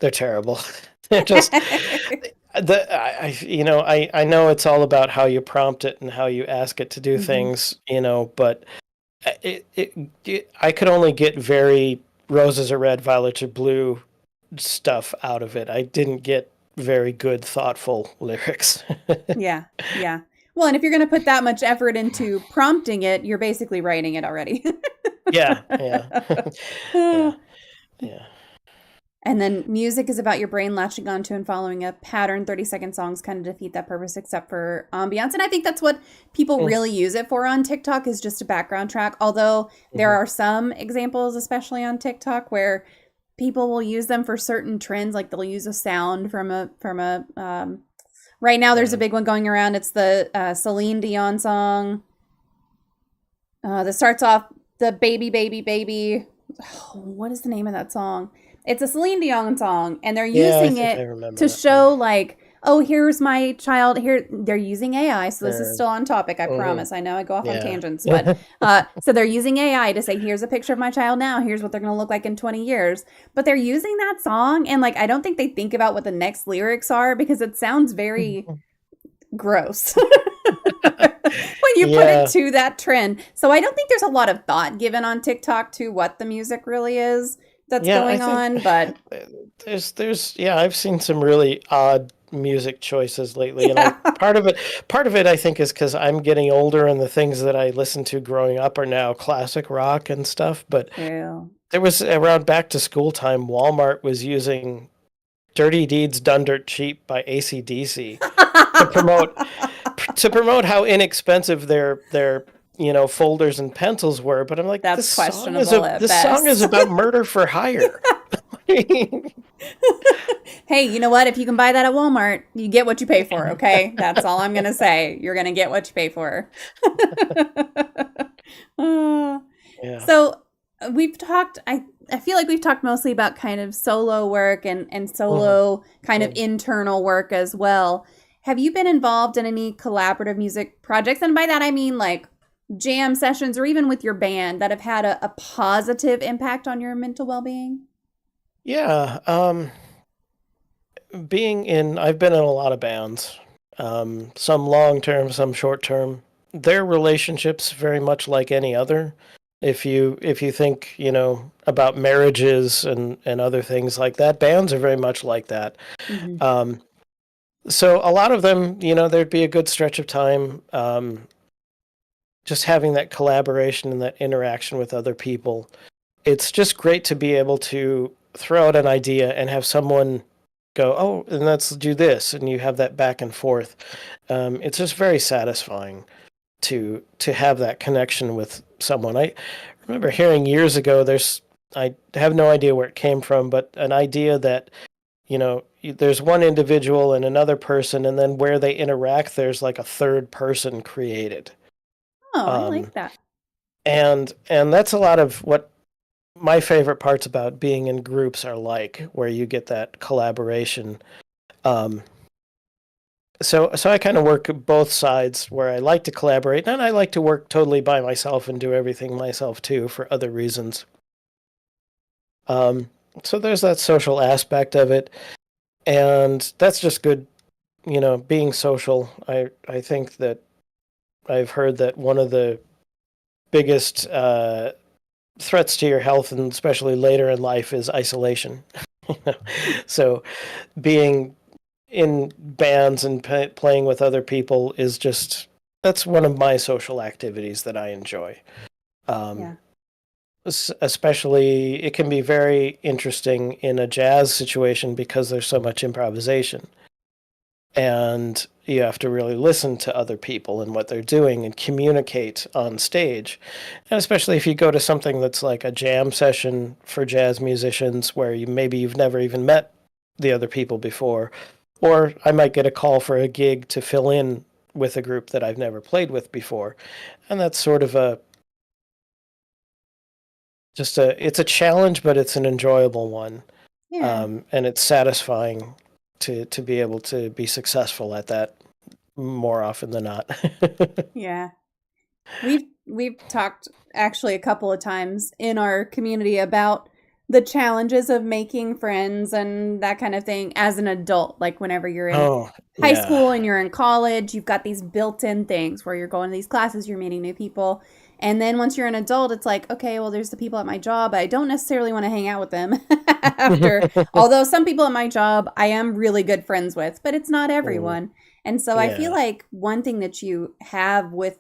terrible. They're just I know it's all about how you prompt it and how you ask it to do things, but I could only get very roses are red, violets are blue stuff out of it. I didn't get very good, thoughtful lyrics. Yeah. Well, and if you're going to put that much effort into prompting it, you're basically writing it already. Yeah. And then music is about your brain latching onto and following a pattern. 30-second songs kind of defeat that purpose except for ambiance. And I think that's what people Mm, really use it for on TikTok is just a background track. Although there mhm. are some examples, especially on TikTok, where people will use them for certain trends. Like they'll use a sound from a right now there's a Yeah. big one going around. It's the Celine Dion song that starts off the baby, baby, baby. Oh, what is the name of that song? It's a Celine Dion song, and they're Yeah, I using think I it remember to that one. show like, oh, here's my child. Here they're using AI, so this is Sure. still on topic. I Hmm. promise. I know I go off on Yeah. tangents, but so they're using AI to say, here's a picture of my child now. Here's what they're going to look like in 20 years. But they're using that song, and like I don't think they think about what the next lyrics are because it sounds very gross when you put it Yeah. to that trend. So I don't think there's a lot of thought given on TikTok to what the music really is that's Yeah, I going think on. But there's yeah, I've seen some really odd music choices lately, and I yeah, part of it I think is because I'm getting older and the things that I listened to growing up are now classic rock and stuff. But true. there was around back to school time, Walmart was using "Dirty Deeds Done Dirt Cheap" by AC/DC to promote how inexpensive their folders and pencils were. But I'm like, That's questionable at this song is best. about murder for hire. Hey, you know what? If you can buy that at Walmart, you get what you pay for, okay? That's all I'm going to say. You're going to get what you pay for. Uh, Yeah. so we've talked, I feel like we've talked mostly about kind of solo work and Mhm. solo kind of Mhm. internal work as well. Have you been involved in any collaborative music projects? And by that, I mean like jam sessions or even with your band that have had a positive impact on your mental well being? Yeah. I've been in a lot of bands, some long term, some short term. Their relationships very much like any other. If you think about marriages and other things like that, bands are very much like that. Hmm. Um, so a lot of them, there'd be a good stretch of time, just having that collaboration and that interaction with other people. It's just great to be able to throw out an idea and have someone go, oh, and let's do this, and you have that back and forth. It's just very satisfying to have that connection with someone. I remember hearing years ago. I have no idea where it came from, but an idea that there's one individual and another person, and then where they interact, there's like a third person created. Oh, I Um, like that. and that's a lot of what my favorite parts about being in groups are like, where you get that collaboration. Um, so I kind of work both sides, where I like to collaborate, and I like to work totally by myself and do everything myself too for other reasons. Um, so there's that social aspect of it, and that's just good. Being social. I think that I've heard that one of the biggest threats to your health, and especially later in life, is isolation. So being in bands and playing with other people is just that's one of my social activities that I enjoy. Um, Yeah. Especially, it can be very interesting in a jazz situation because there's so much improvisation, and you have to really listen to other people and what they're doing and communicate on stage. And especially if you go to something that's like a jam session for jazz musicians where you've never even met the other people before, or I might get a call for a gig to fill in with a group that I've never played with before. And that's sort of it's a challenge, but it's an enjoyable one. Yeah. And it's satisfying to be able to be successful at that more often than not. Yeah. We've talked actually a couple of times in our community about the challenges of making friends and that kind of thing as an adult. Like whenever you're in Oh, high yeah. school and you're in college, you've got these built-in things where you're going to these classes, you're meeting new people. And then once you're an adult, it's like, okay, well, there's the people at my job. I don't necessarily want to hang out with them after. Although some people at my job I am really good friends with, but it's not Mm, everyone. And so I feel yeah. like one thing that you have with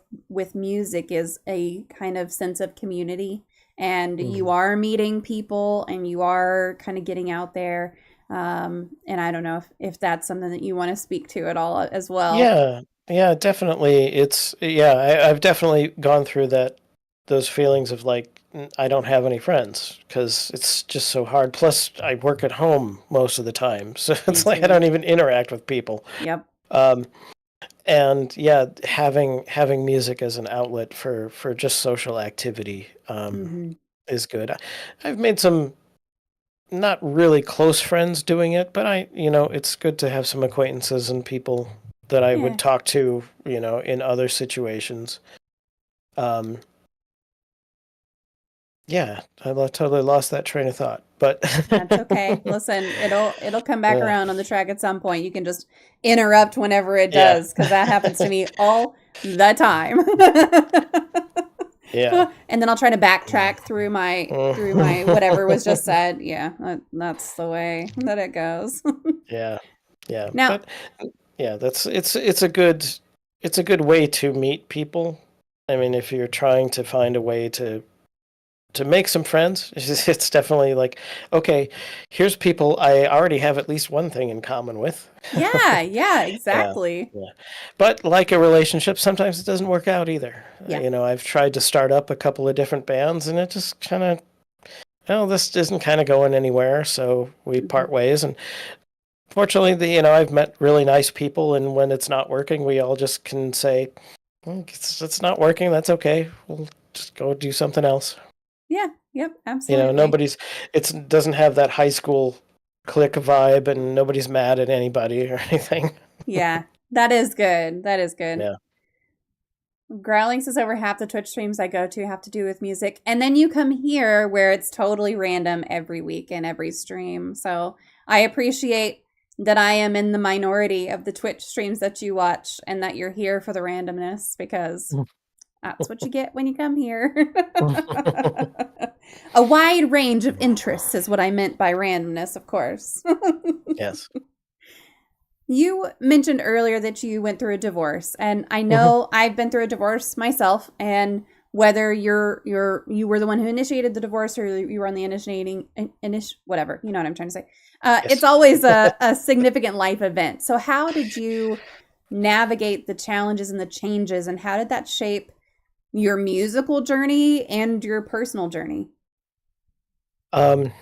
music is a kind of sense of community and you Mhm. are meeting people and you are kind of getting out there. And I don't know if that's something that you want to speak to at all as well. Yeah, yeah, definitely. I've definitely gone through those feelings of like I don't have any friends because it's just so hard. Plus, I work at home most of the time, so Me it's like I too. don't even interact with people. Yep. Um, and yeah, having music as an outlet for just social activity Hmm. is good. I've made some not really close friends doing it, but it's good to have some acquaintances and people that I Yeah. would talk to, in other situations. Um, yeah, totally lost that train of thought, but That's okay. Listen, it'll come back yeah, around on the track at some point. You can just interrupt whenever it yeah, does, because that happens to me all the time. yeah, And then I'll try to backtrack through my whatever was just said. Yeah, that's the way that it goes. yeah, yeah. Now, But yeah, it's a good way to meet people. I mean, if you're trying to find a way to make some friends. It's definitely like, okay, here's people I already have at least one thing in common with. yeah, yeah, Yeah, exactly. yeah. But like a relationship, sometimes it doesn't work out either. Yeah. I've tried to start up a couple of different bands, and it just kind of, well, this isn't kind of going anywhere, so we Hmm. part ways. And fortunately, I've met really nice people, and when it's not working, we all just can say, well, it's not working. That's okay. We'll just go do something else. Yeah. Yep. Absolutely. Nobody's it doesn't have that high school clique vibe and nobody's mad at anybody or anything. Yeah. That is good. That is good. Yeah. Growling says over half the Twitch streams I go to have to do with music. And then you come here where it's totally random every week and every stream. So I appreciate that I am in the minority of the Twitch streams that you watch and that you're here for the randomness because that's what you get when you come here. A wide range of interests is what I meant by randomness, of course. Yes. You mentioned earlier that you went through a divorce, and I Mhm. know I've been through a divorce myself. And whether you were the one who initiated the divorce or you were on the whatever, you know what I'm trying to say. It's Yes. always a significant life event. So how did you navigate the challenges and the changes, and how did that shape your musical journey and your personal journey? Um,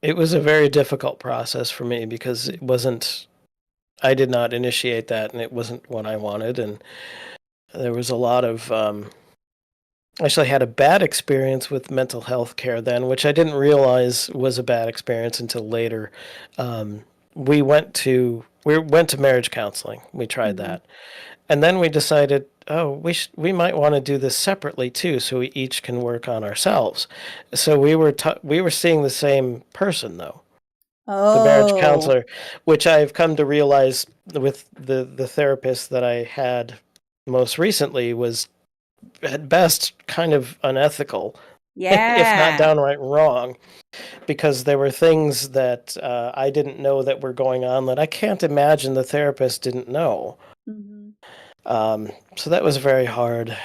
it was a very difficult process for me because I did not initiate that and it wasn't what I wanted. And there was a lot of, actually had a bad experience with mental health care then, which I didn't realize was a bad experience until later. Um, we went to marriage counseling. We tried Hmm. that. And then we decided, oh, we might want to do this separately too, so we each can work on ourselves. So we were seeing the same person though, the marriage Oh, counselor, which I've come to realize with the therapist that I had most recently was at best kind of unethical, if not yeah. downright wrong, because there were things that I didn't know that were going on that I can't imagine the therapist didn't know. Hmm. So that was very hard,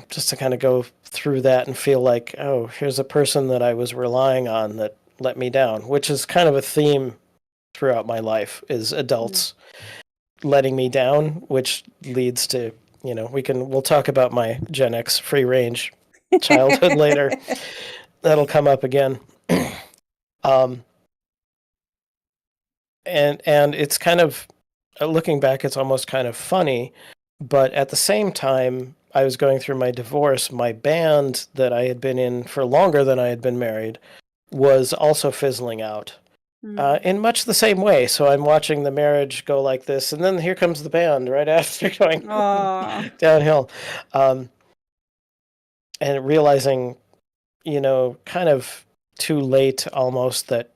just to kind of go through that and feel like, oh, here's a person that I was relying on that let me down, which is kind of a theme throughout my life is adults letting me down, which leads to, we'll talk about my Gen X free range childhood later. That'll come up again. Um, and it's kind of looking back, it's almost kind of funny, but at the same time, I was going through my divorce. My band that I had been in for longer than I had been married was also fizzling out. In much the same way. So I'm watching the marriage go like this, and then here comes the band right after going Oh, downhill. Um, and realizing, kind of too late almost that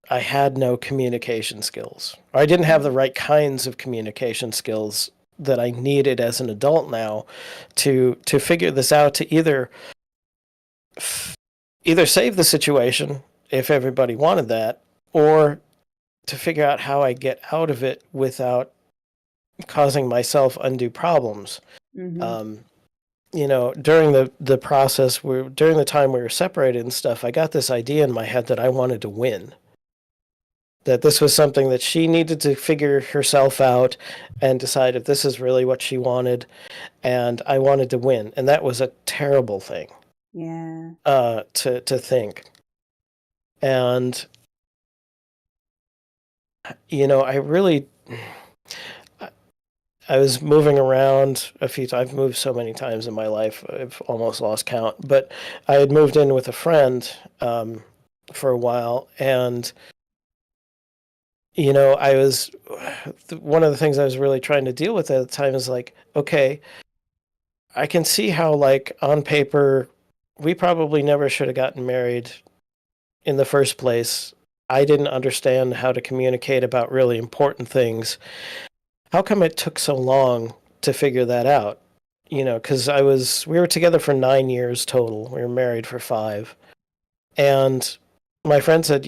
I had no communication skills. Or I didn't have the right kinds of communication skills that I needed as an adult now to figure this out, to either save the situation if everybody wanted that, or to figure out how I get out of it without causing myself undue problems. hmm. Um, during the process, during the time we were separated and stuff, I got this idea in my head that I wanted to win. That this was something that she needed to figure herself out and decide if this is really what she wanted, and I wanted to win, and that was a terrible thing. Yeah. To think, and I really. I was moving around a few times. I've moved so many times in my life, I've almost lost count. But I had moved in with a friend for a while, and I was one of the things I was really trying to deal with at the time is like, okay, I can see how, like, on paper, we probably never should have gotten married in the first place. I didn't understand how to communicate about really important things. How come it took so long to figure that out? Because we were together for 9 years total. We were married for 5. And my friend said,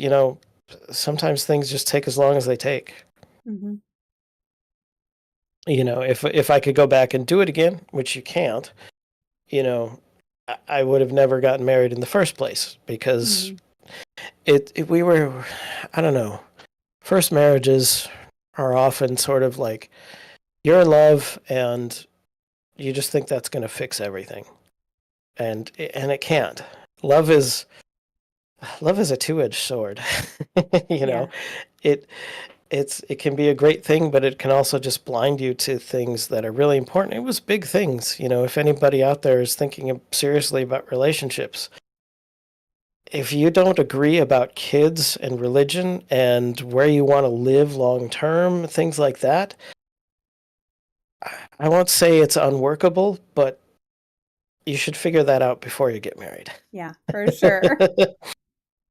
sometimes things just take as long as they take. Mm-hmm. If I could go back and do it again, which you can't, I would have never gotten married in the first place because we were, I don't know, first marriages are often sort of like you're in love and you just think that's going to fix everything, and it can't. Love is a two-edged sword. you Yeah. know it it can be a great thing, but it can also just blind you to things that are really important. It was big things. If anybody out there is thinking seriously about relationships, if you don't agree about kids and religion and where you want to live long term, things like that, I won't say it's unworkable, but you should figure that out before you get married. Yeah, for sure.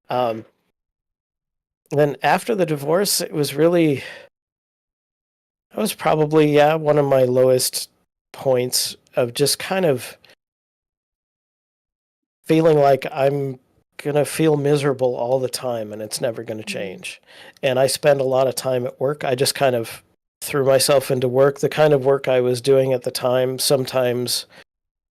um, then after the divorce, it was really, that was probably, yeah, one of my lowest points of just kind of feeling like I'm going to feel miserable all the time and it's never going to change. And I spend a lot of time at work. I just kind of threw myself into work. The kind of work I was doing at the time, sometimes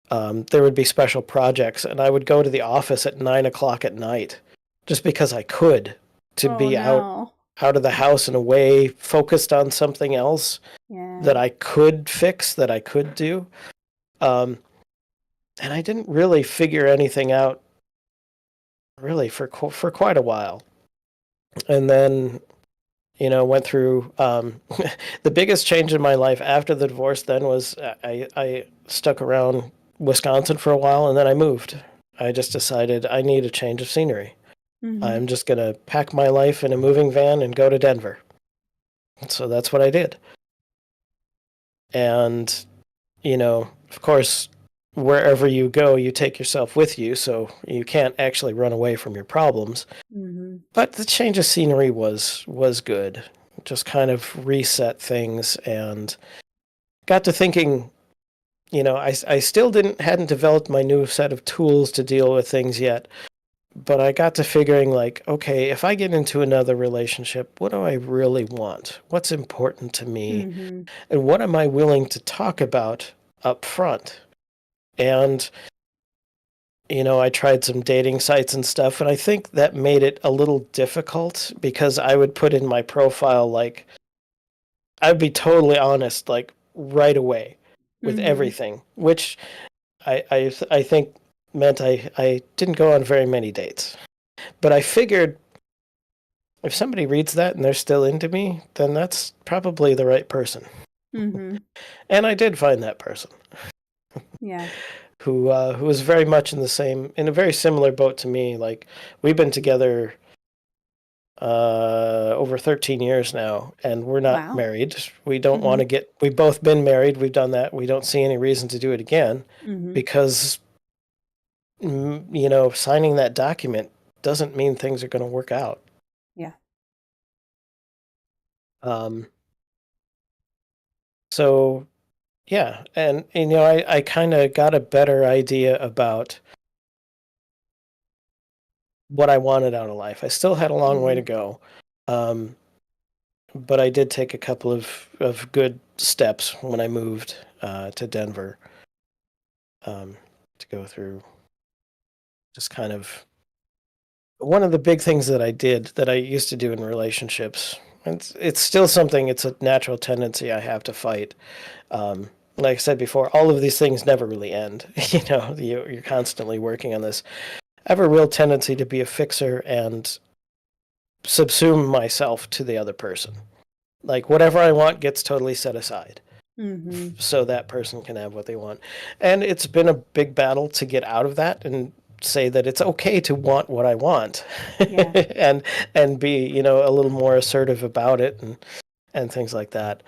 there would be special projects, and I would go to the office at 9 o'clock at night just because I could, to Oh be no. out of the house and away, focused on something else that Yeah. I could fix, that I could do. And I didn't really figure anything out really for quite a while. And then, went through the biggest change in my life after the divorce then was I stuck around Wisconsin for a while, and then I moved. I just decided I need a change of scenery. Mm-hmm. I'm just going to pack my life in a moving van and go to Denver. So that's what I did. And, of course, wherever you go, you take yourself with you, so you can't actually run away from your problems. Mm-hmm. But the change of scenery was good. Just kind of reset things and got to thinking, I still hadn't developed my new set of tools to deal with things yet, but I got to figuring like, okay, if I get into another relationship, what do I really want? What's important to me? Mm-hmm. And what am I willing to talk about up front? And, I tried some dating sites and stuff, and I think that made it a little difficult because I would put in my profile, like, I'd be totally honest, like, right away with Mm-hmm. everything, which I think meant I didn't go on very many dates. But I figured if somebody reads that and they're still into me, then that's probably the right person. Mm-hmm. And I did find that person Yeah. who was very much in a very similar boat to me. Like, we've been together over 13 years now, and we're not Wow. married. We don't Mm-hmm. want to we've both been married. We've done that. We don't see any reason to do it again Mm-hmm. because, signing that document doesn't mean things are going to work out. Yeah. Um, so yeah, and I kind of got a better idea about what I wanted out of life. I still had a long way Mm-hmm. to go, um, but I did take a couple of good steps when I moved to Denver. to go through just kind of one of the big things that I did that I used to do in relationships. It's still something, it's a natural tendency I have to fight. Like I said before, all of these things never really end. You're constantly working on this. I have a real tendency to be a fixer and subsume myself to the other person. Like whatever I want gets totally set aside. So that person can have what they want. And it's been a big battle to get out of that and say that it's okay to want what I want. Yeah. and be, a little more assertive about it and things like that.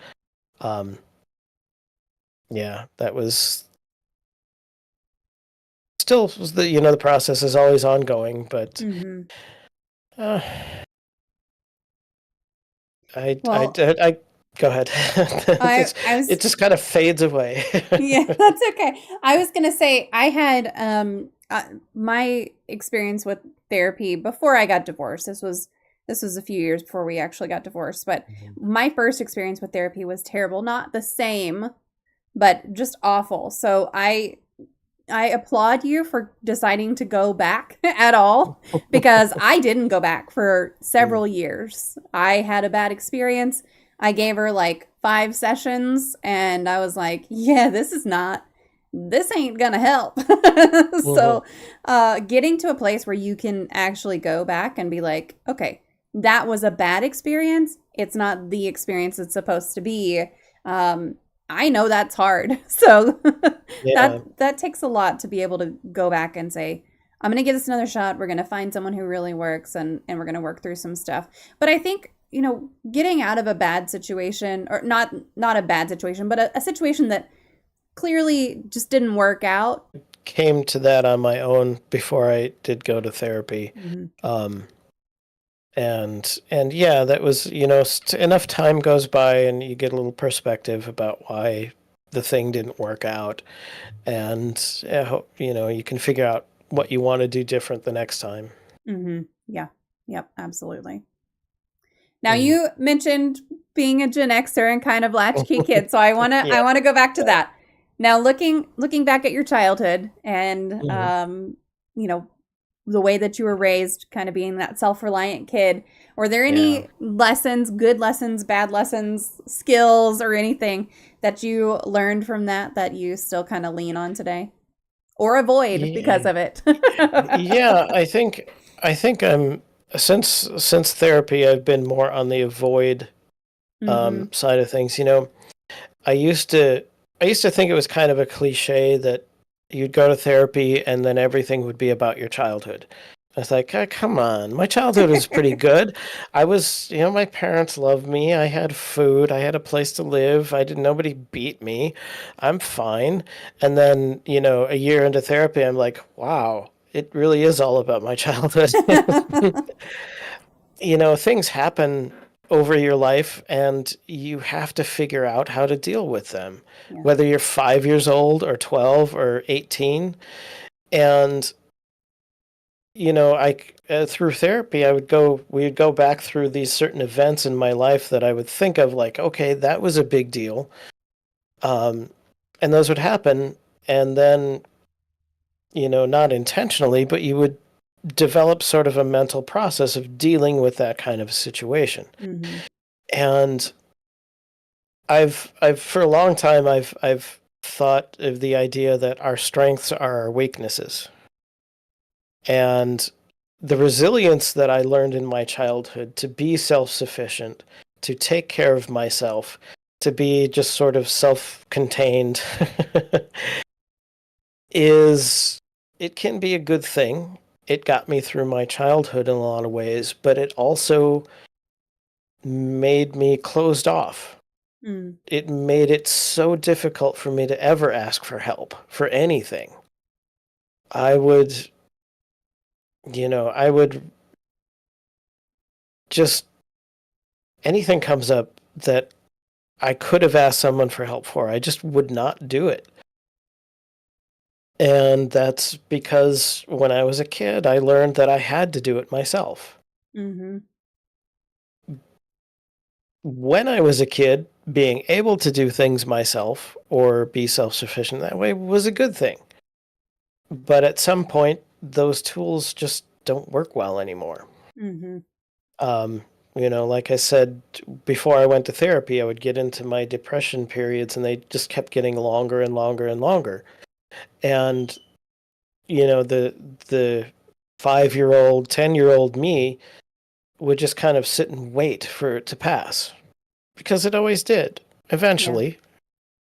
Yeah, that was still the process is always ongoing, but uh, I go ahead. I was It just kind of fades away. Yeah, that's okay. I was gonna say I had my experience with therapy before I got divorced. This was a few years before we actually got divorced, but my first experience with therapy was terrible. Not the same, but just awful. So I applaud you for deciding to go back at all because I didn't go back for several years. I had a bad experience. I gave her like 5 sessions and I was like, yeah, this ain't gonna help. So, getting to a place where you can actually go back and be like, okay, that was a bad experience. It's not the experience it's supposed to be. I know that's hard. So Yeah. that takes a lot to be able to go back and say, I'm going to give this another shot. We're going to find someone who really works and we're going to work through some stuff. But I think, getting out of a bad situation or not a bad situation, but a situation that clearly just didn't work out. Came to that on my own before I did go to therapy. And yeah, that was, enough time goes by and you get a little perspective about why the thing didn't work out. And, you can figure out what you want to do different the next time. Yeah. Yep. Absolutely. Now you mentioned being a Gen Xer and kind of latchkey kid. So I want to go back to that. Now, looking back at your childhood and, the way that you were raised, kind of being that self-reliant kid, were there any lessons, good lessons, bad lessons, skills, or anything that you learned from that you still kind of lean on today or avoid because of it? Yeah, I think I'm since therapy, I've been more on the avoid side of things. I used to think it was kind of a cliche that you'd go to therapy and then everything would be about your childhood. I was like, oh, come on, my childhood was pretty good. I was, my parents loved me. I had food. I had a place to live. Nobody beat me. I'm fine. And then, a year into therapy, I'm like, wow, it really is all about my childhood. Things happen over your life and you have to figure out how to deal with them, whether you're 5 years old or 12 or 18. And, through therapy, we'd go back through these certain events in my life that I would think of like, okay, that was a big deal. And those would happen. And then, not intentionally, but you would develop sort of a mental process of dealing with that kind of situation. And I've for a long time I've thought of the idea that our strengths are our weaknesses. And the resilience that I learned in my childhood to be self-sufficient, to take care of myself, to be just sort of self-contained it can be a good thing. It got me through my childhood in a lot of ways, but it also made me closed off. It made it so difficult for me to ever ask for help for anything. I would just, anything comes up that I could have asked someone for help for, I just would not do it. And that's because when I was a kid, I learned that I had to do it myself. When I was a kid, being able to do things myself or be self-sufficient that way was a good thing. But at some point, those tools just don't work well anymore. Mm-hmm. Um, like I said, before I went to therapy, I would get into my depression periods and they just kept getting longer and longer and longer. And, the 5-year-old, 10-year-old me would just kind of sit and wait for it to pass because it always did. Yeah. Eventually,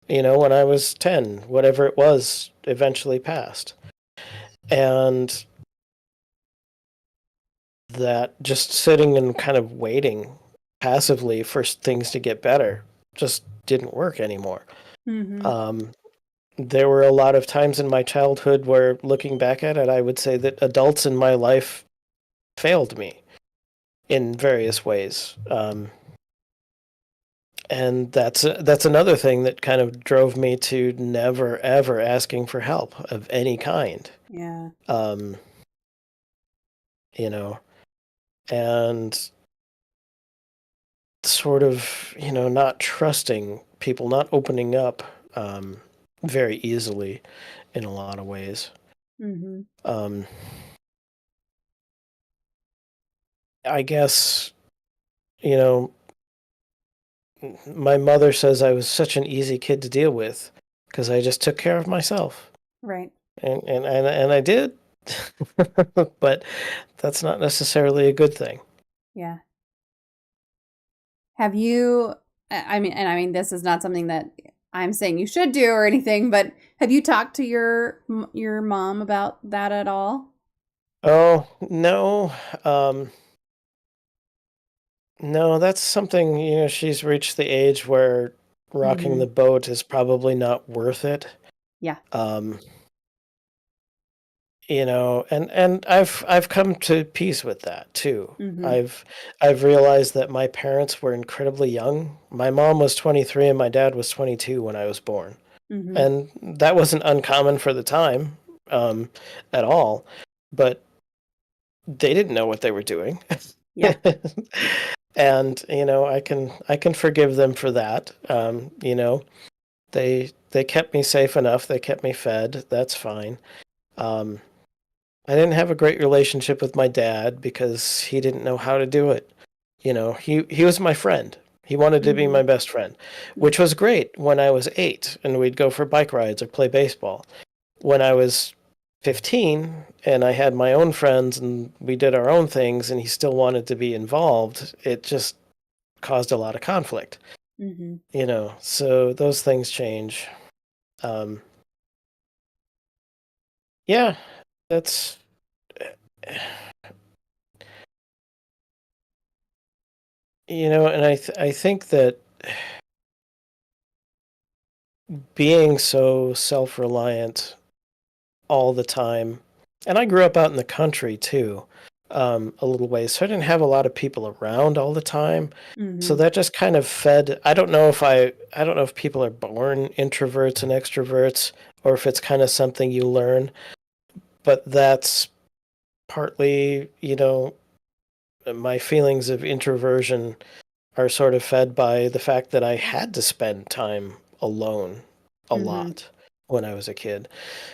when I was 10, whatever it was, eventually passed. And that just sitting and kind of waiting passively for things to get better just didn't work anymore. Mm-hmm. Um, there were a lot of times in my childhood where, looking back at it, I would say that adults in my life failed me in various ways. And that's another thing that kind of drove me to never ever asking for help of any kind. Yeah. Um, you know, and sort of, not trusting people, not opening up very easily in a lot of ways. Mm-hmm. Um, I guess, you know, my mother says I was such an easy kid to deal with because I just took care of myself. Right. And I did. But that's not necessarily a good thing. Yeah. Have you, I mean, this is not something that I'm saying you should do or anything, but have you talked to your mom about that at all? Oh, no. Um, no, that's something, she's reached the age where rocking Mm-hmm. the boat is probably not worth it. Yeah. Um, and I've come to peace with that too. Mm-hmm. I've realized that my parents were incredibly young. My mom was 23 and my dad was 22 when I was born. Mm-hmm. And that wasn't uncommon for the time, at all. But they didn't know what they were doing. Yeah. And, I can forgive them for that. They kept me safe enough. They kept me fed. That's fine. Um, I didn't have a great relationship with my dad because he didn't know how to do it. He was my friend. He wanted to be Mm-hmm. my best friend, Yeah. which was great when I was 8 and we'd go for bike rides or play baseball. When I was 15 and I had my own friends and we did our own things and he still wanted to be involved, it just caused a lot of conflict, Mm-hmm. so those things change. Um, yeah, that's, and I think that being so self-reliant all the time, and I grew up out in the country too, a little ways, so I didn't have a lot of people around all the time. So Mm-hmm. that just kind of fed. I don't know if people are born introverts and extroverts, or if it's kind of something you learn. But that's partly, my feelings of introversion are sort of fed by the fact that I had to spend time alone a Mm-hmm. lot when I was a kid.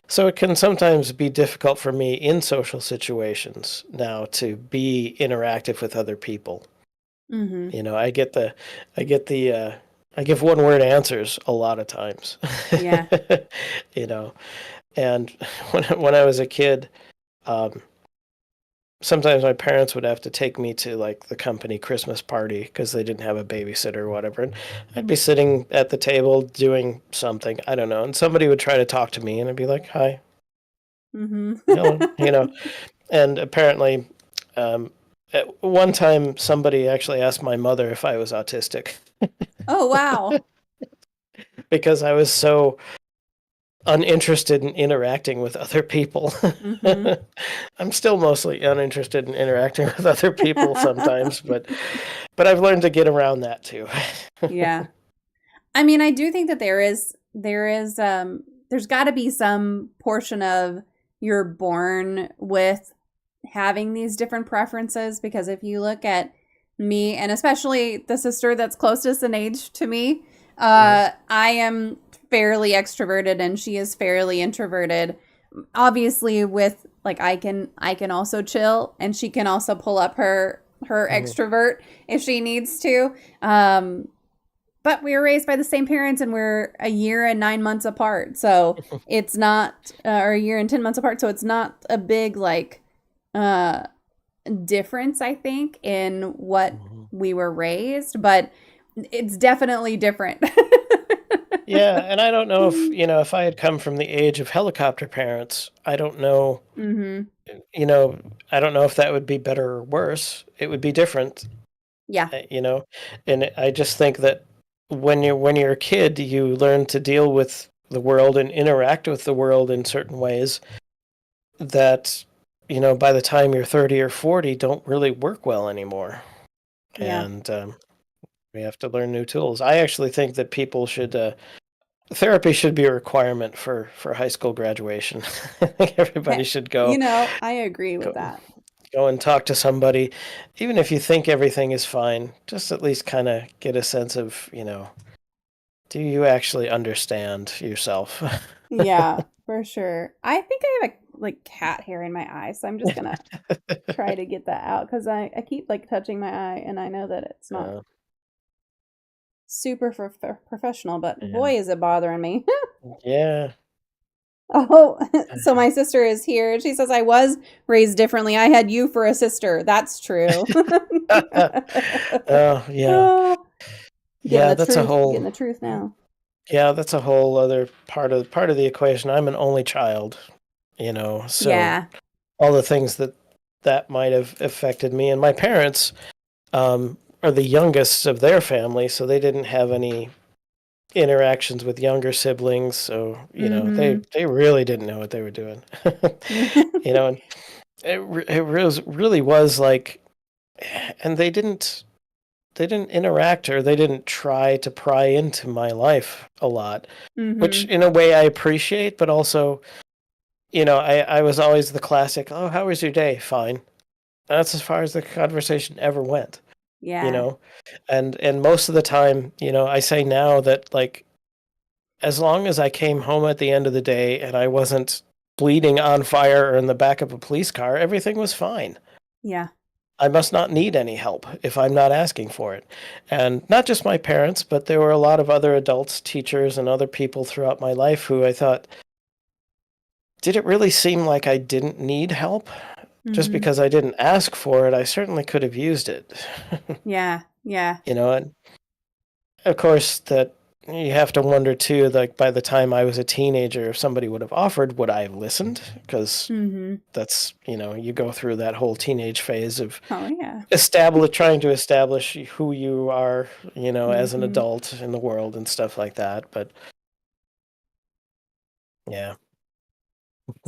So it can sometimes be difficult for me in social situations now to be interactive with other people. Mm-hmm. I get I give one word answers a lot of times. Yeah. you know, and when I was a kid, um, sometimes my parents would have to take me to like the company Christmas party because they didn't have a babysitter or whatever. And I'd be sitting at the table doing something, I don't know, and somebody would try to talk to me and I'd be like, "Hi, Mm-hmm. hello," And apparently, at one time, somebody actually asked my mother if I was autistic Oh, wow. because I was so uninterested in interacting with other people. Mm-hmm. I'm still mostly uninterested in interacting with other people sometimes, but I've learned to get around that too. Yeah. I mean, I do think that there's got to be some portion of you're born with having these different preferences, because if you look at me, and especially the sister that's closest in age to me, Mhm. I am fairly extroverted and she is fairly introverted. obviously with like I can also chill, and she can also pull up her Mhm. extrovert if she needs to. But we were raised by the same parents, and we're a year and 9 months apart. So it's not, or a year and 10 months apart. So it's not a big like uh, difference, I think, in what Mhm. we were raised, but it's definitely different. Yeah, and I don't know if, if I had come from the age of helicopter parents, I don't know, Mm-hmm. you know, I don't know if that would be better or worse. It would be different, Yeah. you know. And I just think that when you're a kid, you learn to deal with the world and interact with the world in certain ways that, by the time you're 30 or 40 don't really work well anymore. Yeah. And we have to learn new tools. I actually think that people should therapy should be a requirement for high school graduation. I think everybody should I agree with go that. go and talk to somebody, even if you think everything is fine. Just at least kind of get a sense of, do you actually understand yourself? Yeah, for sure. I think I have a like cat hair in my eye, so I'm just gonna try to get that out because I keep like touching my eye, and I know that it's not uh, super professional, but yeah, boy, is it bothering me. yeah. Oh, so my sister is here. She says I was raised differently. I had you for a sister. That's true. Oh yeah, Oh, getting yeah. the truth, getting the truth now. That's a whole other part of the equation. I'm an only child, so Yeah. all the things that might have affected me. And my parents are the youngest of their family, so they didn't have any interactions with younger siblings. So they Mm-hmm. they really didn't know what they were doing. And it really was like, and they didn't interact, or they didn't try to pry into my life a lot, which Mm-hmm. in a way I appreciate, but also, I was always the classic, oh, how was your day? Fine. That's as far as the conversation ever went, you Yeah. know? And most of the time, I say now that, like, as long as I came home at the end of the day and I wasn't bleeding on fire or in the back of a police car, everything was fine. Yeah. I must not need any help if I'm not asking for it. And not just my parents, but there were a lot of other adults, teachers, and other people throughout my life who I thought, did it really seem like I didn't need help? Just Mm-hmm. because I didn't ask for it, I certainly could have used it. Yeah. Yeah. And of course, that you have to wonder too, like by the time I was a teenager, if somebody would have offered, would I have listened? Because Mm-hmm. that's, you go through that whole teenage phase of Oh yeah. trying to establish who you are, as an Mm-hmm. adult in the world and stuff like that. But yeah.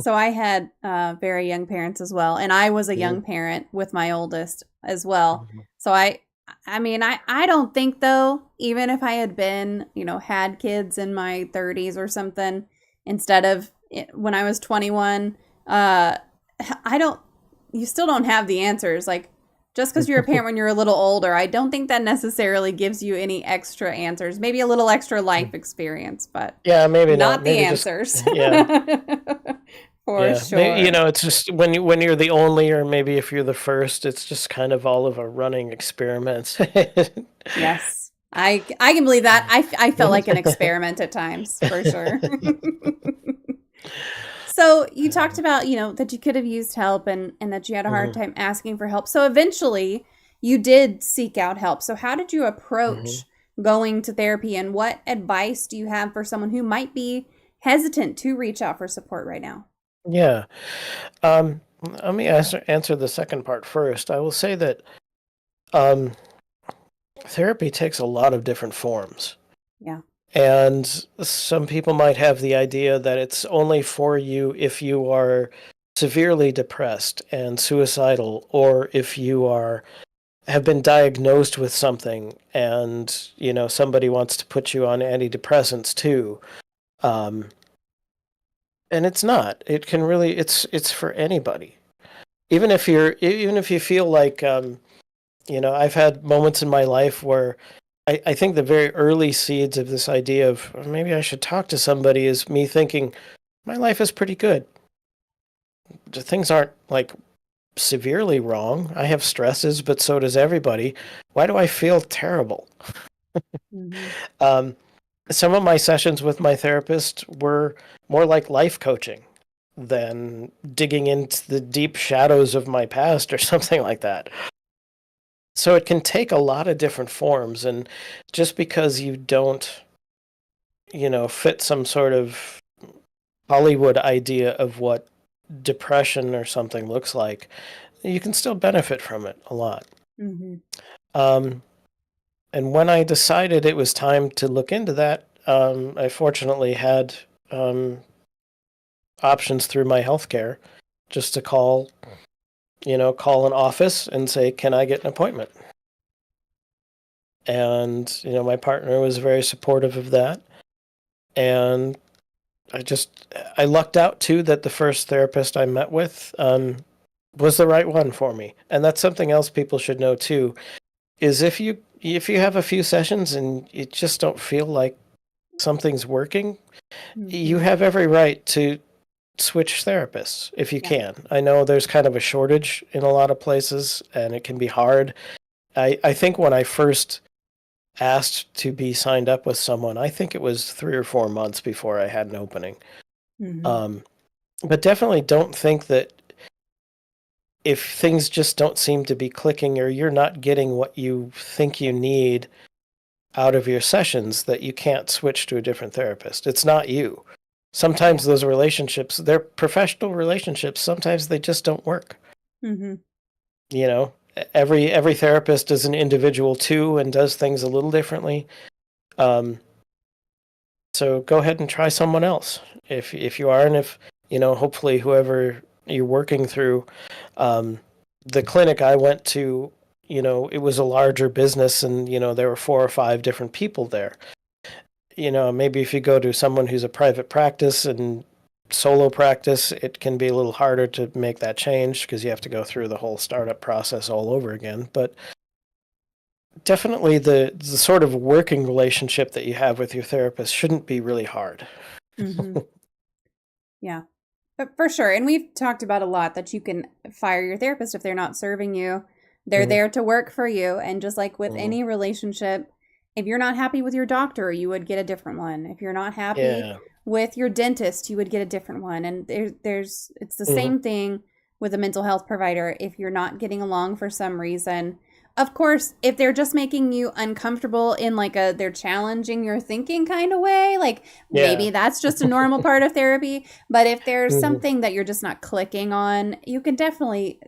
So I had very young parents as well, and I was a Mhm. young parent with my oldest as well. Mhm. So I mean, I don't think though, even if I had been, had kids in my 30s or something instead of when I was 21, uh, I don't. You still don't have the answers. Like just because you're a parent when you're a little older, I don't think that necessarily gives you any extra answers. Maybe a little extra life experience, but Yeah, maybe not. not the Maybe just answers. yeah. For Yeah, maybe, sure. it's just when you're the only, or maybe if you're the first, it's just kind of all of a running experiment. Yes. I can believe that. I felt like an experiment at times, for sure. So you talked about, that you could have used help and that you had a hard Mhm, time asking for help. So eventually you did seek out help. So how did you mhm. approach going to therapy, and what advice do you have for someone who might be hesitant to reach out for support right now? Yeah. Um, Let me answer the second part first. I will say that um, therapy takes a lot of different forms. Yeah. And some people might have the idea that it's only for you if you are severely depressed and suicidal, or if you have been diagnosed with something and somebody wants to put you on antidepressants too. Um, and it's not. It can really it's for anybody. Even if you feel like I've had moments in my life where I think the very early seeds of this idea of maybe I should talk to somebody is me thinking my life is pretty good. things aren't like severely wrong. I have stresses, but so does everybody. Why do I feel terrible? Mm-hmm. Um, some of my sessions with my therapist were more like life coaching than digging into the deep shadows of my past or something like that. So it can take a lot of different forms, and just because you don't, fit some sort of Hollywood idea of what depression or something looks like, you can still benefit from it a lot. Mm-hmm. Um, and when I decided it was time to look into that, I fortunately had options through my healthcare just to call an office and say, can I get an appointment? And, my partner was very supportive of that. And I lucked out too that the first therapist I met with was the right one for me. And that's something else people should know too, is if you have a few sessions and you just don't feel like something's working, you Mm-hmm. have every right to switch therapists if you Yeah. can. I know there's kind of a shortage in a lot of places and it can be hard. I think when I first asked to be signed up with someone, I think it was 3 or 4 months before I had an opening. Mm-hmm. Um, but definitely don't think that if things just don't seem to be clicking or you're not getting what you think you need out of your sessions, that you can't switch to a different therapist. It's not you. Yeah. Sometimes those relationships, they're professional relationships, sometimes they just don't work. Mm-hmm. You know, every therapist is an individual too and does things a little differently. Um, so go ahead and try someone else if you are, and if hopefully whoever you're working through, um, the clinic I went to, it was a larger business, and there were 4 or 5 different people there. Maybe if you go to someone who's a private practice and solo practice, it can be a little harder to make that change because you have to go through the whole startup process all over again. But definitely the sort of working relationship that you have with your therapist shouldn't be really hard. Mm-hmm. Yeah. But for sure. And we've talked about a lot that you can fire your therapist if they're not serving you. They're Mm-hmm. there to work for you. And just like with Mm-hmm. any relationship, if you're not happy with your doctor, you would get a different one. If you're not happy Yeah. with your dentist, you would get a different one. And it's the Mm-hmm. same thing with a mental health provider. If you're not getting along for some reason, of course, if they're just making you uncomfortable in like they're challenging your thinking kind of way, like Yeah. maybe that's just a normal part of therapy. But if there's Mm-hmm. something that you're just not clicking on, you can definitely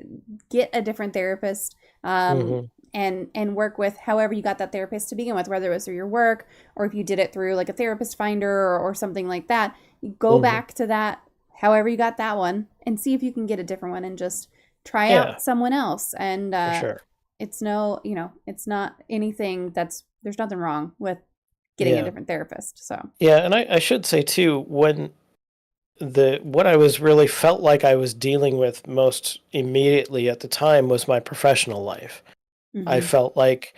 get a different therapist, Mm-hmm. and work with however you got that therapist to begin with, whether it was through your work or if you did it through like a therapist finder or something like that. You go Mm-hmm. back to that, however you got that one, and see if you can get a different one and just try Yeah, out someone else. And for sure. it's no, it's not anything there's nothing wrong with getting a Yeah. different therapist. So, Yeah, and I should say too, when what I was really felt like I was dealing with most immediately at the time was my professional life. I mm-hmm, felt like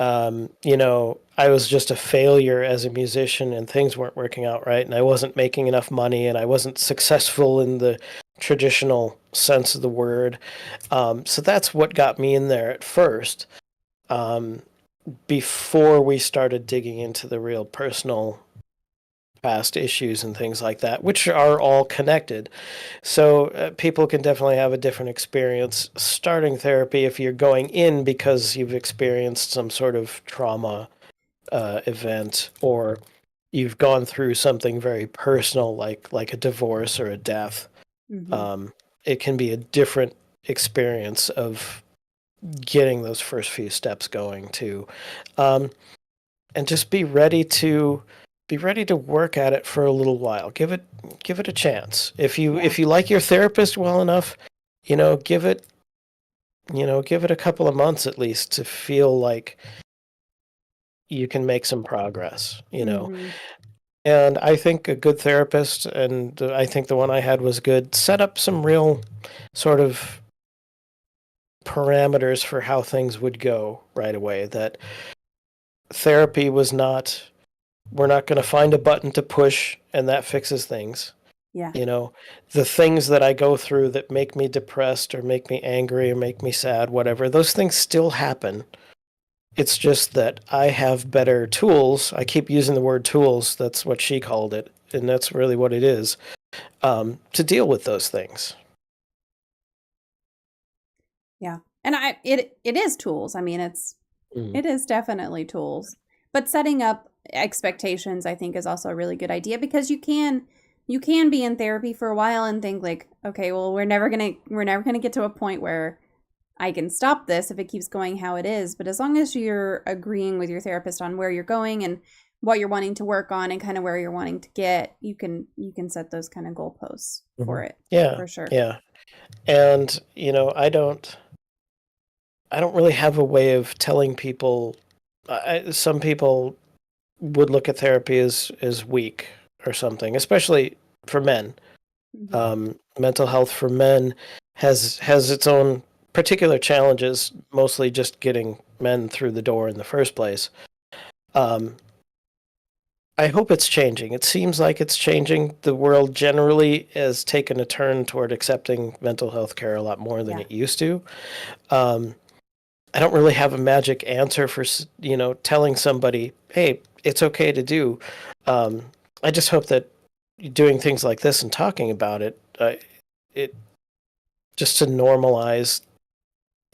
I was just a failure as a musician and things weren't working out right, and I wasn't making enough money and I wasn't successful in the traditional sense of the word. So that's what got me in there at first, before we started digging into the real personal past issues and things like that, which are all connected. So people can definitely have a different experience starting therapy if you're going in because you've experienced some sort of trauma event, or you've gone through something very personal like a divorce or a death. mm-hmm, Um, it can be a different experience of getting those first few steps going too. Um, and just be ready to work at it for a little while. Give it a chance. If you yeah, if you like your therapist well enough, you know, give it give it a couple of months at least to feel like you can make some progress. mm-hmm, And I think a good therapist, and I think the one I had was good, set up some real sort of parameters for how things would go right away. That therapy was not, we're not going to find a button to push and that fixes things. Yeah. You know, the things that I go through that make me depressed or make me angry or make me sad, whatever, those things still happen. It's just that I have better tools. I keep using the word tools. That's what she called it. And that's really what it is, to deal with those things. Yeah. And it is tools. I mean, Mm. it is definitely tools. But setting up expectations, I think, is also a really good idea, because you can be in therapy for a while and think like, okay, well, we're never gonna get to a point where I can stop this if it keeps going how it is. But as long as you're agreeing with your therapist on where you're going and what you're wanting to work on and kind of where you're wanting to get, you can set those kind of goalposts Hmm. for it, Yeah, for sure. yeah. And, I don't really have a way of telling people. Some people would look at therapy as weak or something, especially for men. Hmm. Mental health for men has its own particular challenges, mostly just getting men through the door in the first place. Um, I hope it's changing. It seems like it's changing. The world generally has taken a turn toward accepting mental health care a lot more than Yeah. it used to. Um, I don't really have a magic answer for, telling somebody, hey, it's okay to do. Um, I just hope that doing things like this and talking about it just to normalize.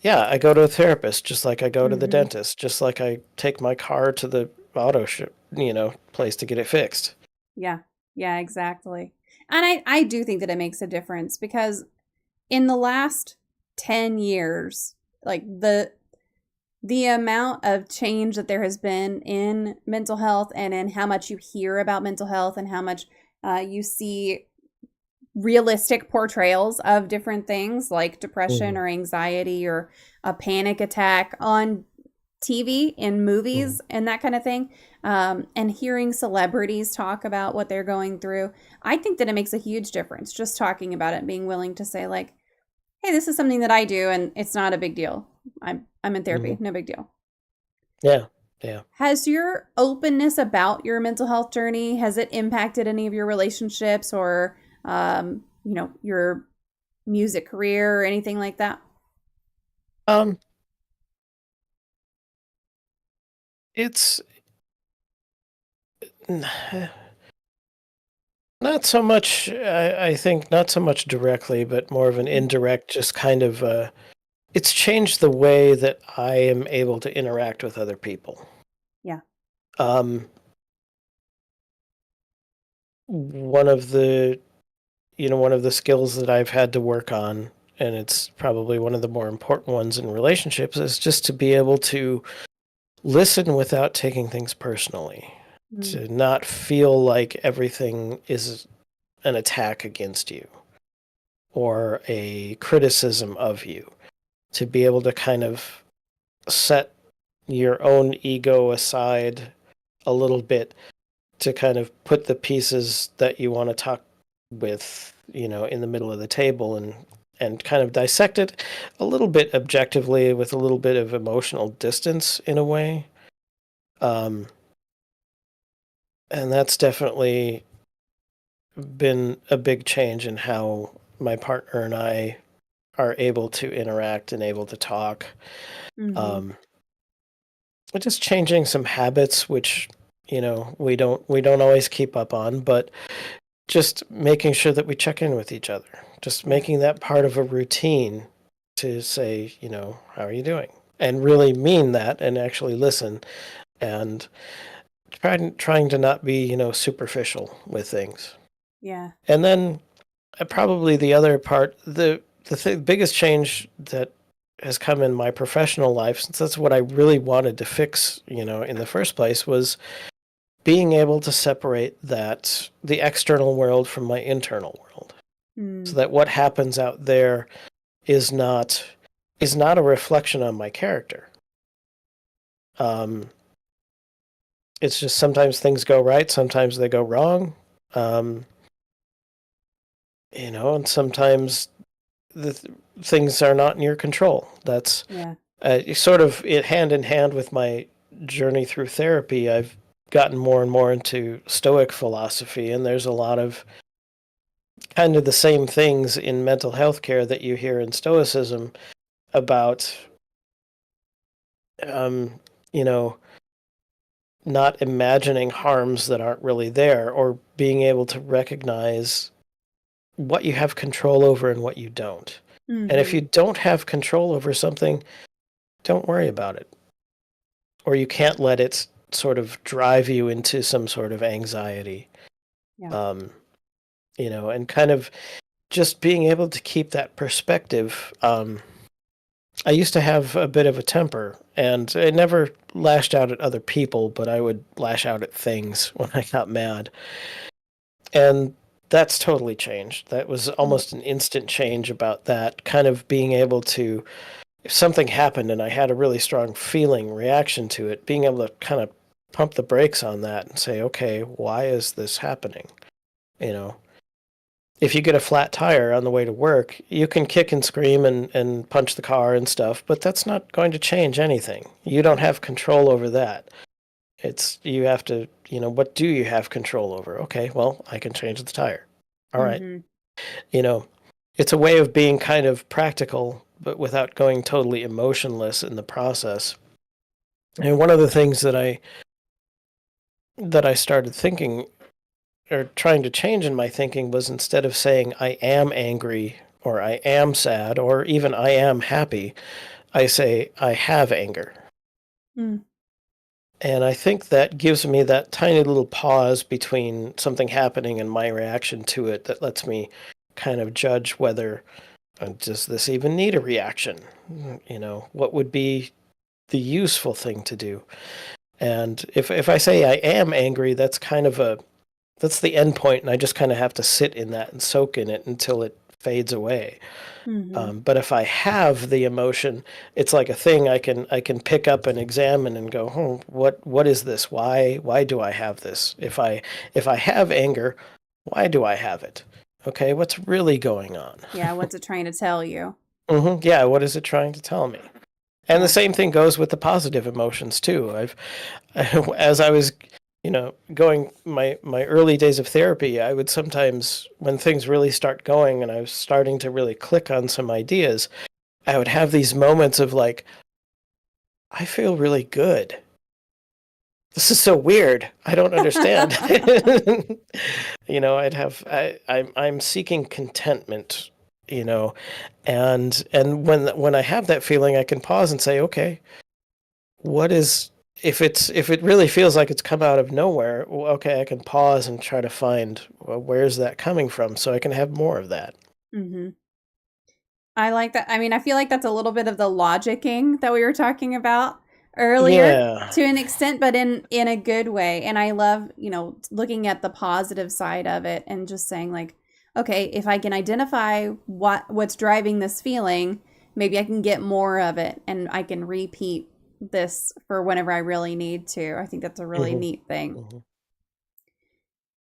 Yeah, I go to a therapist just like I go to the Hmm. dentist, just like I take my car to the auto place to get it fixed. Yeah. Yeah, exactly. And I do think that it makes a difference, because in the last 10 years, like the amount of change that there has been in mental health and in how much you hear about mental health and how much you see realistic portrayals of different things like depression Mhm, or anxiety or a panic attack on TV, in mhm, movies, and that kind of thing, and hearing celebrities talk about what they're going through. I think that it makes a huge difference just talking about it, being willing to say like, hey, this is something that I do and it's not a big deal. I'm in therapy, mhm. no big deal. Yeah, yeah. Has your openness about your mental health journey, has it impacted any of your relationships or your music career or anything like that? Um, it's not so much. I think not so much directly, but more of an Mhm. indirect. Just kind of. It's changed the way that I am able to interact with other people. Yeah. Um, one of the one of the skills that I've had to work on, and it's probably one of the more important ones in relationships, is just to be able to listen without taking things personally, Mm. to not feel like everything is an attack against you or a criticism of you, to be able to kind of set your own ego aside a little bit, to kind of put the pieces that you want to talk with, in the middle of the table, and kind of dissect it a little bit objectively with a little bit of emotional distance in a way. Um, and that's definitely been a big change in how my partner and I are able to interact and able to talk. Mhm. Um, just changing some habits, which we don't always keep up on, but just making sure that we check in with each other, just Yeah. making that part of a routine, to say, how are you doing? And really mean that and actually listen, and trying to not be, superficial with things. Yeah. And then probably the other part, biggest change that has come in my professional life, since that's what I really wanted to fix, in the first place, was being able to separate the external world from my internal world, so Mm. that what happens out there is not a reflection on my character. Um, it's just sometimes things go right, sometimes they go wrong, um, and sometimes things are not in your control. That's Yeah. sort of it hand in hand with my journey through therapy. I've gotten more and more into Stoic philosophy, and there's a lot of kind of the same things in mental health care that you hear in Stoicism about, um, you know, not imagining harms that aren't really there, or being able to recognize what you have control over and what you don't. And if Mm-hmm. you don't have control over something, don't worry about it. Or you can't let it sort of drive you into some sort of anxiety. Yeah. Um, and kind of just being able to keep that perspective. I used to have a bit of a temper, and I never lashed out at other people, but I would lash out at things when I got mad. And that's totally changed. That was almost an instant change about that, kind of being able to, if something happened and I had a really strong feeling, reaction to it, being able to kind of pump the brakes on that and say, okay, why is this happening? You know, if you get a flat tire on the way to work, you can kick and scream and punch the car and stuff, but that's not going to change anything. You don't have control over that. You have to, what do you have control over? Okay, well, I can change the tire. All right. Mm-hmm. You know, it's a way of being kind of practical, but without going totally emotionless in the process. And one of the things that I started thinking or trying to change in my thinking was, instead of saying I am angry or I am sad or even I am happy, I say I have anger. Mm. And I think that gives me that tiny little pause between something happening and my reaction to it that lets me kind of judge whether, does this even need a reaction? What would be the useful thing to do? And if I say I am angry, that's the end point, and I just kind of have to sit in that and soak in it until it fades away. Mm-hmm. But if I have the emotion, it's like a thing I can pick up and examine and go, what is this? Why do I have this? If I have anger, why do I have it? Okay, what's really going on? Yeah. What's it trying to tell you? Yeah, what is it trying to tell me? And the Yeah. same thing goes with the positive emotions too. As I was, going my early days of therapy, I would sometimes, when things really start going and I was starting to really click on some ideas, I would have these moments of like, I feel really good. This is so weird. I don't understand. I'm seeking contentment, you know, and when I have that feeling, I can pause and say, okay, what is, if it really feels like it's come out of nowhere, well, okay, I can pause and try to find, well, where's that coming from, so I can have more of that. Mm-hmm. I like that. I mean, I feel like that's a little bit of the logicking that we were talking about earlier Yeah. to an extent, but in a good way. And I love, looking at the positive side of it and just saying like, okay, if I can identify what's driving this feeling, maybe I can get more of it and I can repeat this for whenever I really need to. I think that's a really Hmm. neat thing. Hmm.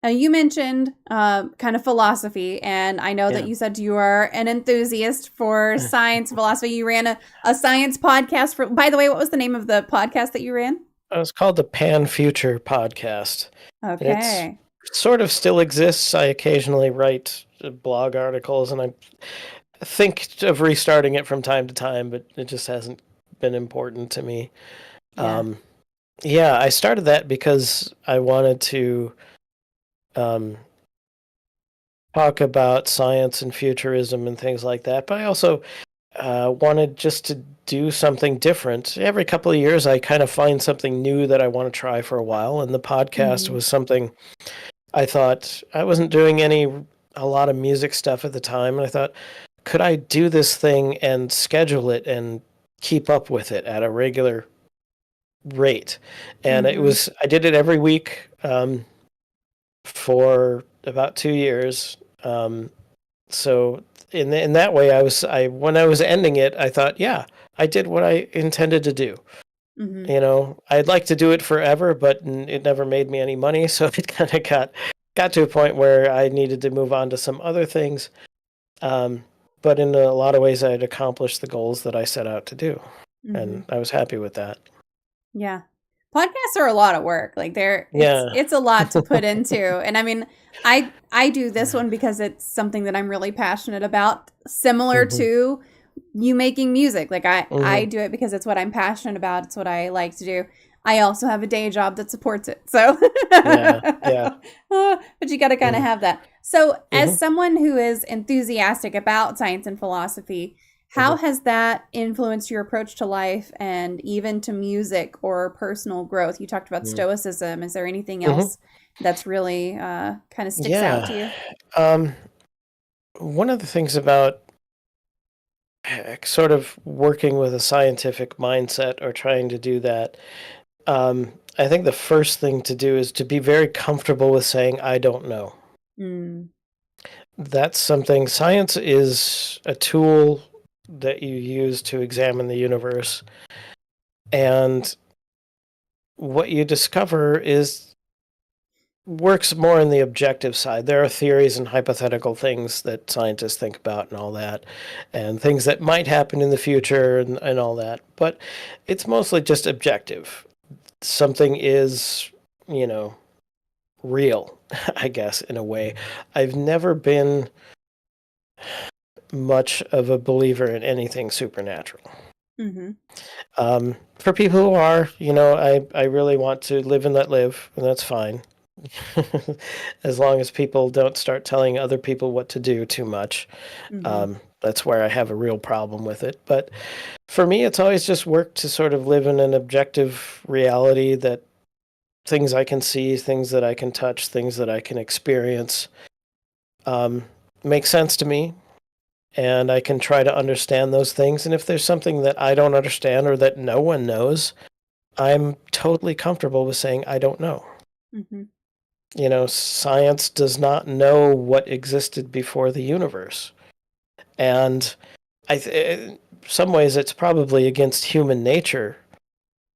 You mentioned kind of philosophy, and I know that Yeah. you said you are an enthusiast for science philosophy. You ran a science podcast for, by the way, what was the name of the podcast that you ran? It's called the Pan Future Podcast, and it's Okay. sort of still exists. I occasionally write blog articles, and I think of restarting it from time to time, but it just hasn't been important to me. Yeah. Yeah, I started that because I wanted to um, talk about science and futurism and things like that, but I also wanted just to do something different. Every couple of years, I kind of find something new that I want to try for a while, and the podcast Mm-hmm. was something I thought. I wasn't doing a lot of music stuff at the time, and I thought, could I do this thing and schedule it and keep up with it at a regular rate? And Mm-hmm. I did it every week for about 2 years. So in that way, when I was ending it, I thought, yeah, I did what I intended to do. Mm-hmm. I'd like to do it forever, but it never made me any money, so it kind of got to a point where I needed to move on to some other things. But in a lot of ways, I had accomplished the goals that I set out to do, Mm-hmm. and I was happy with that. Yeah. podcasts are a lot of work. Like Yeah. it's a lot to put into. And I mean, I do this one because it's something that I'm really passionate about, similar Hmm. to you making music. Like I Hmm. do it because it's what I'm passionate about. It's what I like to do. I also have a day job that supports it. So Yeah. Yeah. but you got to kind of Hmm. have that. So as Hmm. someone who is enthusiastic about science and philosophy, how Hmm. has that influenced your approach to life and even to music or personal growth? You talked about stoicism. Is there anything Hmm. else that's really kind of sticks out Yeah. to you? Um, One of the things about sort of working with a scientific mindset or trying to do that, I think the first thing to do is to be very comfortable with saying, I don't know. Mm, That's something, science is a tool that you use to examine the universe. And what you discover is works more in the objective side. There are theories and hypothetical things that scientists think about and all that, and things that might happen in the future and all that. But it's mostly just objective. Something is, you know, real, I guess, in a way. I've never been much of a believer in anything supernatural. mm-hmm. For people who are, I really want to live and let live, and that's fine. As long as people don't start telling other people what to do too much. Mm-hmm. That's where I have a real problem with it. But for me, it's always just worked to sort of live in an objective reality that things I can see, things that I can touch, things that I can experience um, make sense to me. And I can try to understand those things. And if there's something that I don't understand or that no one knows, I'm totally comfortable with saying, I don't know. Mm-hmm. Science does not know what existed before the universe. And in some ways, it's probably against human nature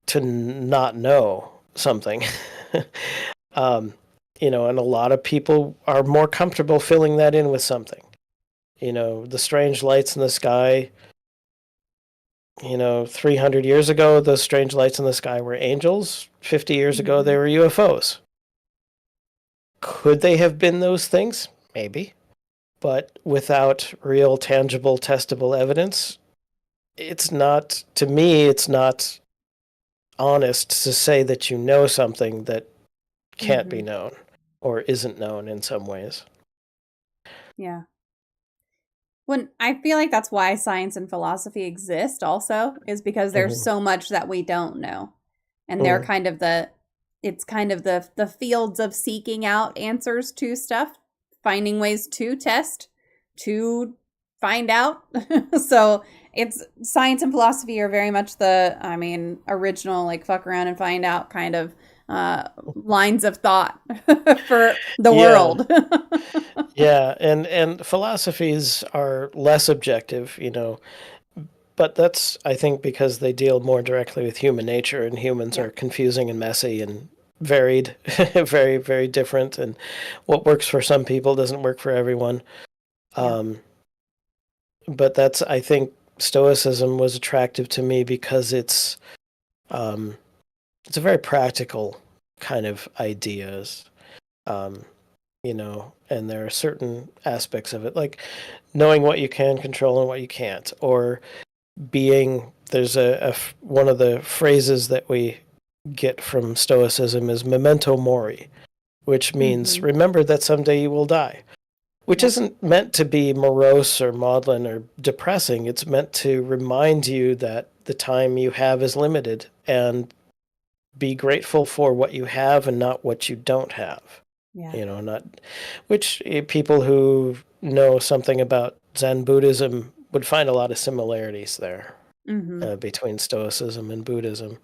to not know something. um, and a lot of people are more comfortable filling that in with something. The strange lights in the sky, 300 years ago, those strange lights in the sky were angels. 50 years ago, Mm-hmm. they were UFOs. Could they have been those things? Maybe. But without real, tangible, testable evidence, to me, it's not honest to say that you know something that can't Mm-hmm. be known or isn't known in some ways. Yeah. When I feel like that's why science and philosophy exist also is because there's Mm-hmm. so much that we don't know. And they're Mm-hmm. kind of the fields of seeking out answers to stuff, finding ways to test, to find out. So it's science and philosophy are very much original, like fuck around and find out kind of lines of thought for the Yeah, world. yeah, and philosophies are less objective, but that's, I think, because they deal more directly with human nature, and humans Yeah. are confusing and messy and varied, very, very different, and what works for some people doesn't work for everyone. Yeah. Um, but I think, Stoicism was attractive to me because um, it's a very practical kind of ideas, um, and there are certain aspects of it, like knowing what you can control and what you can't, or there's one of the phrases that we get from Stoicism is memento mori, which means Mm-hmm. remember that someday you will die, which Yep. isn't meant to be morose or maudlin or depressing. It's meant to remind you that the time you have is limited and be grateful for what you have and not what you don't have. Yeah. Not which people who know something about Zen Buddhism would find a lot of similarities there Mm-hmm. between Stoicism and Buddhism.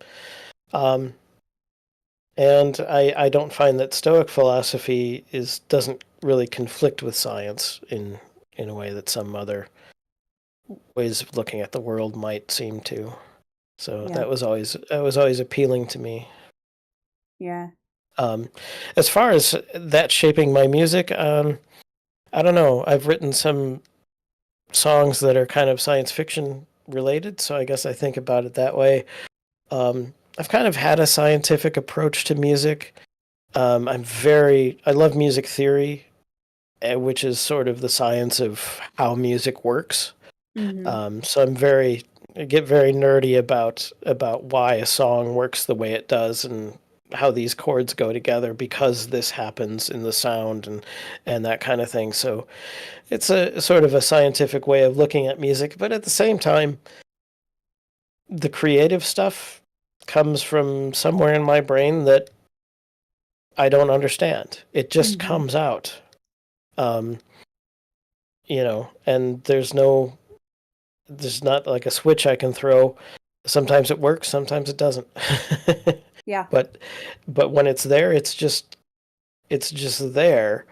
Um, and I don't find that Stoic philosophy doesn't really conflict with science in a way that some other ways of looking at the world might seem to. So Yeah. that was always appealing to me. Yeah. Um, as far as that shaping my music, I don't know. I've written some songs that are kind of science fiction related, so I guess I think about it that way. Um, I've kind of had a scientific approach to music. I love music theory, which is sort of the science of how music works. Mm-hmm. So I get very nerdy about why a song works the way it does and how these chords go together because this happens in the sound and that kind of thing. So it's a sort of a scientific way of looking at music, but at the same time, the creative stuff comes from somewhere in my brain that I don't understand. It just Mm-hmm. comes out. Um, and there's not like a switch I can throw. Sometimes it works, sometimes it doesn't. Yeah. but but when it's there, it's just there.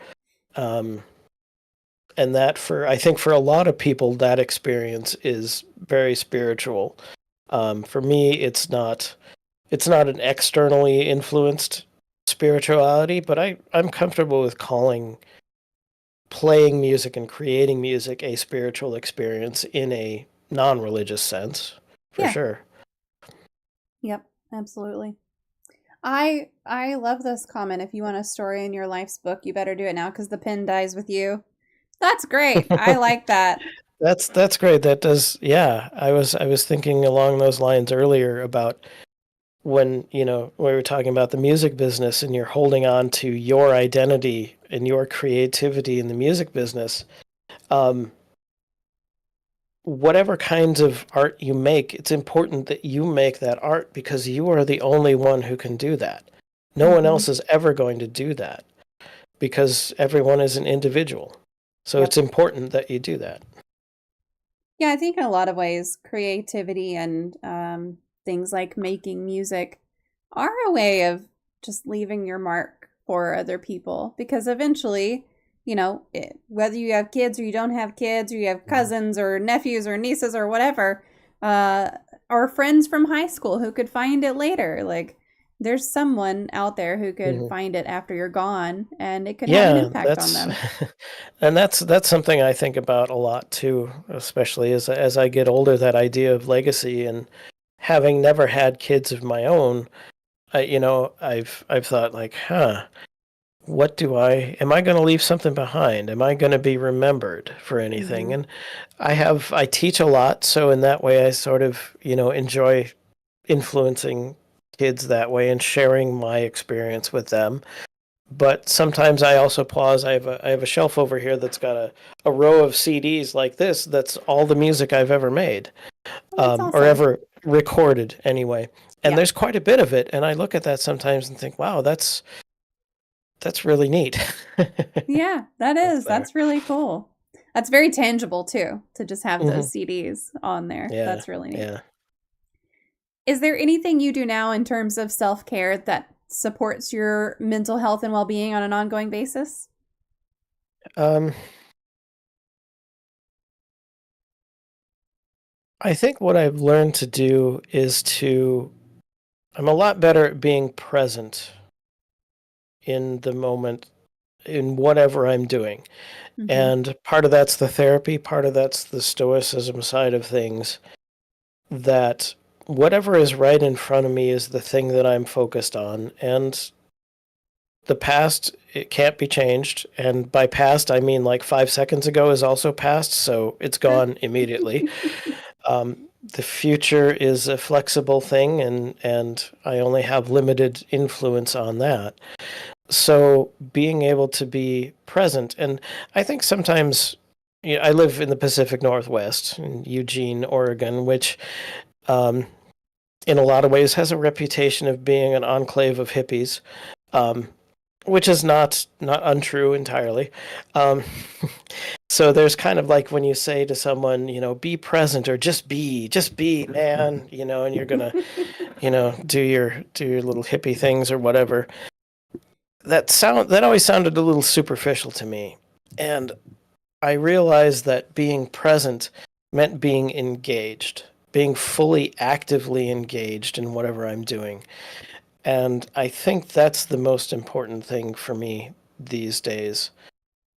Um, and that I think for a lot of people that experience is very spiritual. For me, it's not an externally influenced spirituality, but I'm comfortable with calling playing music and creating music a spiritual experience in a non-religious sense, for Yeah. sure. Yep. Absolutely. I love this comment. If you want a story in your life's book, you better do it now because the pen dies with you. That's great. I like that. That's great. That does, yeah. I was thinking along those lines earlier about when, we were talking about the music business and you're holding on to your identity and your creativity in the music business. Um, whatever kinds of art you make, it's important that you make that art because you are the only one who can do that. No one Mm-hmm. else is ever going to do that because everyone is an individual. So Yep. it's important that you do that. Yeah, I think in a lot of ways, creativity and things like making music are a way of just leaving your mark for other people because eventually, whether you have kids or you don't have kids, or you have cousins or nephews or nieces or whatever, uh, or friends from high school who could find it later, like there's someone out there who could Mhm. find it after you're gone and it could have an Yeah, impact on that's them. and that's something I think about a lot too, especially as I get older, that idea of legacy and having never had kids of my own, I've thought like, am I going to leave something behind? Am I going to be remembered for anything? Hmm. And I teach a lot, so in that way I sort of, enjoy influencing kids that way and sharing my experience with them. But sometimes I also pause. I have a shelf over here that's got a row of CDs like this. That's all the music I've ever made, Well, that's or awesome. ever recorded anyway. And Yeah. there's quite a bit of it. And I look at that sometimes and think, wow, that's really neat. Yeah, that That's is. there. That's really cool. That's very tangible too, to just have Hmm. those CDs on there. Yeah, That's really neat. yeah. Is there anything you do now in terms of self care that supports your mental health and well being on an ongoing basis? Um, I think what I've learned to do is I'm a lot better at being present in the moment in whatever I'm doing. Mm-hmm. And part of that's the therapy, part of that's the stoicism side of things, that whatever is right in front of me is the thing that I'm focused on. And the past, it can't be changed. And by past, I mean like 5 seconds ago is also past, so it's Sure. gone immediately. The future is a flexible thing, and I only have limited influence on that. So being able to be present, and I think sometimes, I live in the Pacific Northwest in Eugene, Oregon, which um, in a lot of ways has a reputation of being an enclave of hippies, um, which is not untrue entirely. Um, so there's kind of like when you say to someone, be present, or just be, man, and you're gonna, do your little hippie things or whatever. That always sounded a little superficial to me, and I realized that being present meant being engaged, being fully actively engaged in whatever I'm doing. And I think that's the most important thing for me these days.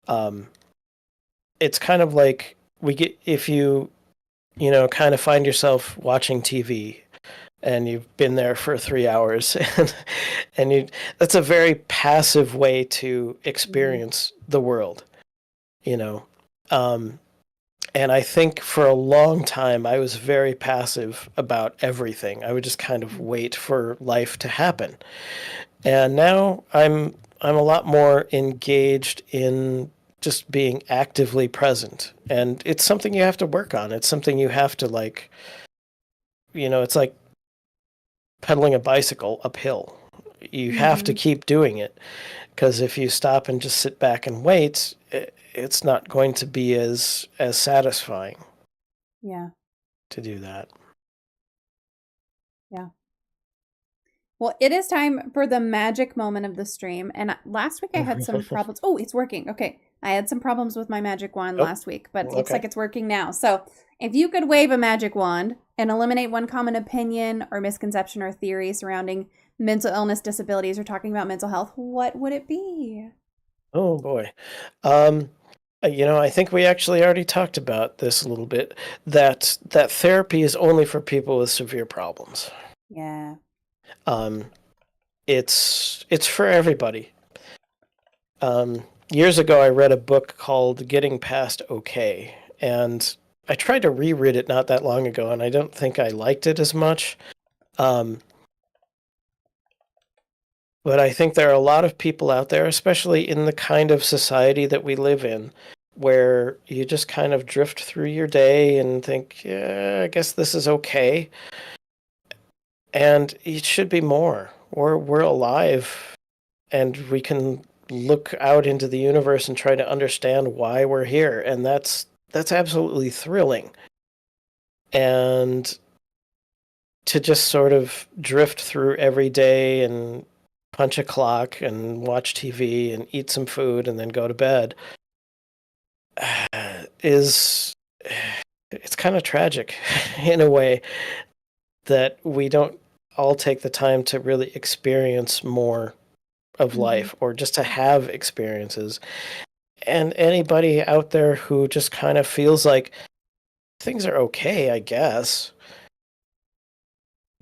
Um, it's kind of like if you kind of find yourself watching TV, and you've been there for 3 hours, and you that's a very passive way to Mhm. experience the world, you know. Um, and I think for a long time I was very passive about everything. I would just kind of Mm. wait for life to happen. And now I'm a lot more engaged in just being actively present. And it's something you have to work on. It's something you have to like, it's like pedaling a bicycle uphill. You have to Mhm. keep doing it, because if you stop and just sit back and wait, it's not going to be as satisfying Yeah. to do that. Yeah. Well, it is time for the magic moment of the stream. And last week I had some problems. Oh, it's working. Okay. I had some problems with my magic wand Oh, last week, but it looks like okay. it's working now. So, if you could wave a magic wand and eliminate one common opinion or misconception or theory surrounding mental illness, disabilities, or talking about mental health, what would it be? Oh boy. Um, I think we actually already talked about this a little bit, that therapy is only for people with severe problems. Yeah. Um, it's for everybody. Years ago, I read a book called Getting Past Okay, and I tried to reread it not that long ago, and I don't think I liked it as much. Um, but I think there are a lot of people out there, especially in the kind of society that we live in, where you just kind of drift through your day and think, yeah, I guess this is okay. And it should be more. We're alive, and we can look out into the universe and try to understand why we're here, and that's absolutely thrilling. And to just sort of drift through every day and punch a clock and watch TV and eat some food and then go to bed is it's kind of tragic in a way that we don't all take the time to really experience more of Hmm. life, or just to have experiences. And anybody out there who just kind of feels like things are okay, I guess,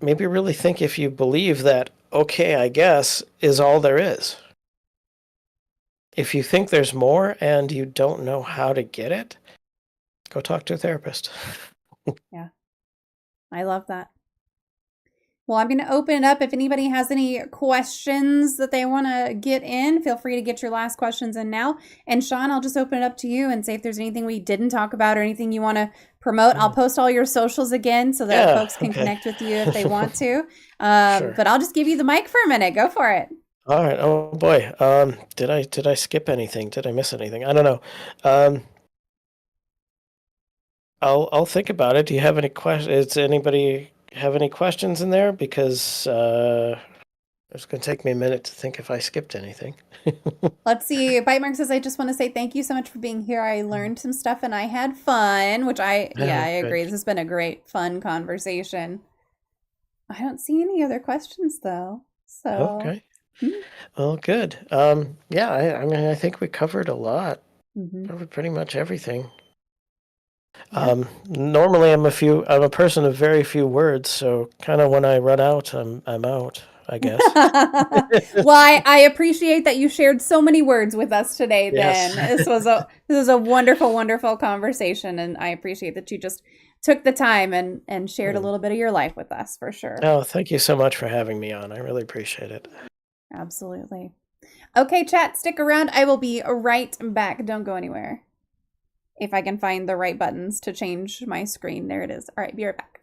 maybe really think if you believe that okay, I guess, is all there is. If you think there's more and you don't know how to get it, go talk to a therapist. Yeah. I love that. Well, I'm going to open it up. If anybody has any questions that they want to get in, feel free to get your last questions in now. And Sean, I'll just open it up to you and say if there's anything we didn't talk about or anything you want to promote. I'll post all your socials again so that Yeah, folks can okay. connect with you if they want to. Sure. But I'll just give you the mic for a minute. Go for it. All right. Oh boy. Did I skip anything? Did I miss anything? I don't know. Um, I'll think about it. Do you have any questions? Does anybody have any questions in there? Because it's going to take me a minute to think if I skipped anything. Let's see. Bite Mark says, I just want to say thank you so much for being here. I learned some stuff and I had fun, which yeah, Yeah, I good. agree. This has been a great, fun conversation. I don't see any other questions though. So, Okay. hmm. Well, good. Yeah, I mean, I think we covered a lot. Hmm. Covered pretty much everything. Yeah. Normally I'm a person of very few words, so kind of when I run out, I'm out, I guess. Well, I appreciate that you shared so many words with us today. Then Yes. this was a wonderful, wonderful conversation, and I appreciate that you just took the time and shared a Hmm. little bit of your life with us for sure. Oh, thank you so much for having me on. I really appreciate it. Absolutely. Okay, chat, stick around. I will be right back. Don't go anywhere. If I can find the right buttons to change my screen, there it is. All right, be right back.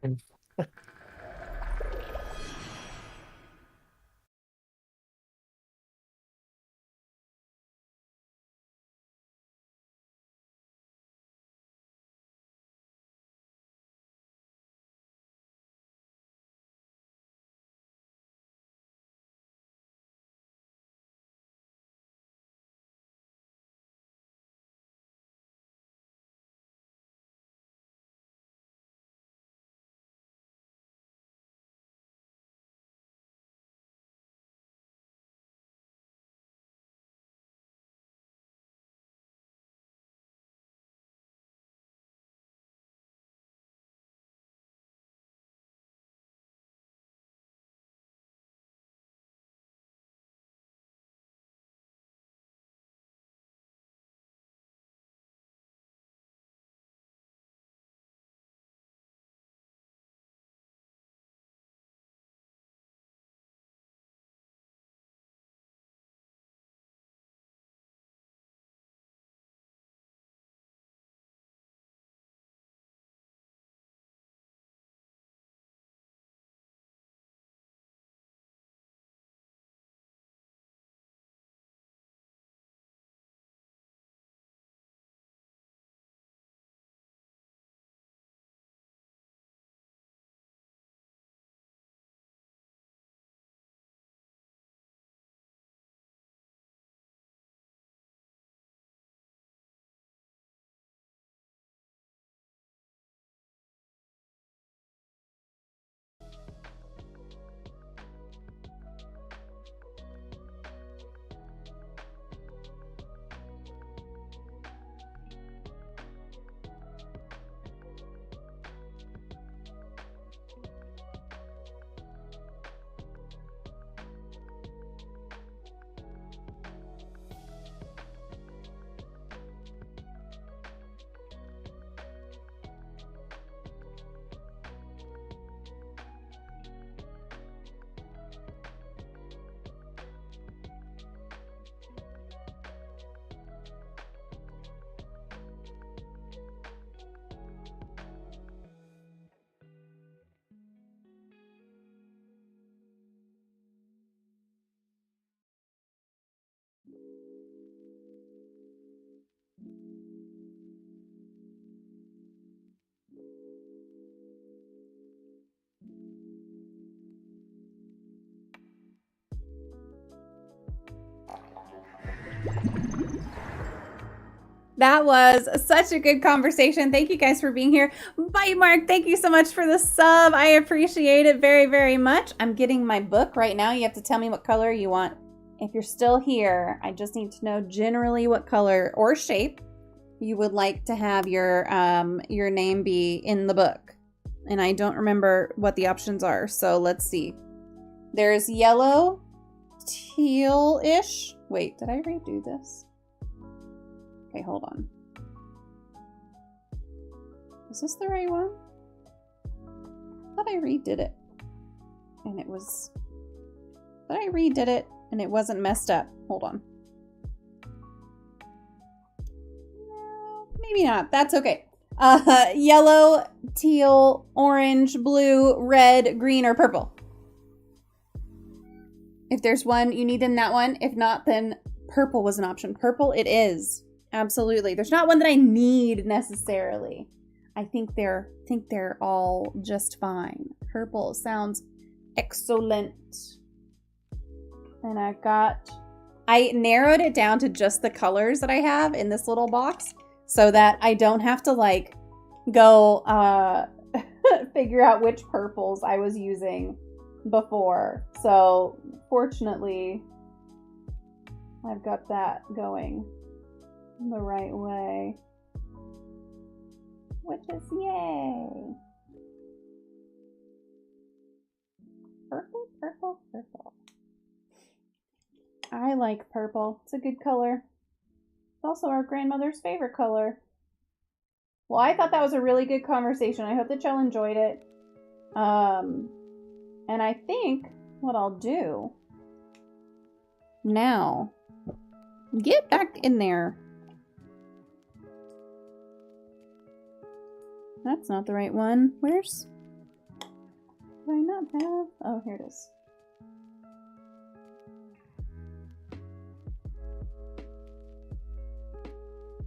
That was such a good conversation. Thank you guys for being here. Bite Mark, thank you so much for the sub. I appreciate it very, very much. I'm getting my book right now. You have to tell me what color you want. If you're still here, I just need to know generally what color or shape you would like to have your name be in the book. And I don't remember what the options are, so let's see. There's yellow, teal-ish. Wait, did I redo this? Okay, hold on. Is this the right one? I thought I redid it. And it was... But I redid it and it wasn't messed up. Hold on. No, maybe not. That's okay. Yellow, teal, orange, blue, red, green, or purple. If there's one you need in that one. If not, then purple was an option. Purple it is. Absolutely. There's not one that I need necessarily. I think they're all just fine. Purple sounds excellent. And I narrowed it down to just the colors that I have in this little box so that I don't have to like go figure out which purples I was using before. So fortunately, I've got that going the right way, which is yay. Purple, purple, purple. I like purple. It's a good color. It's also our grandmother's favorite color. Well, I thought that was a really good conversation. I hope that y'all enjoyed it. And I think what I'll do now, get back in there. That's not the right one. Where's... Do I not have... Oh, here it is.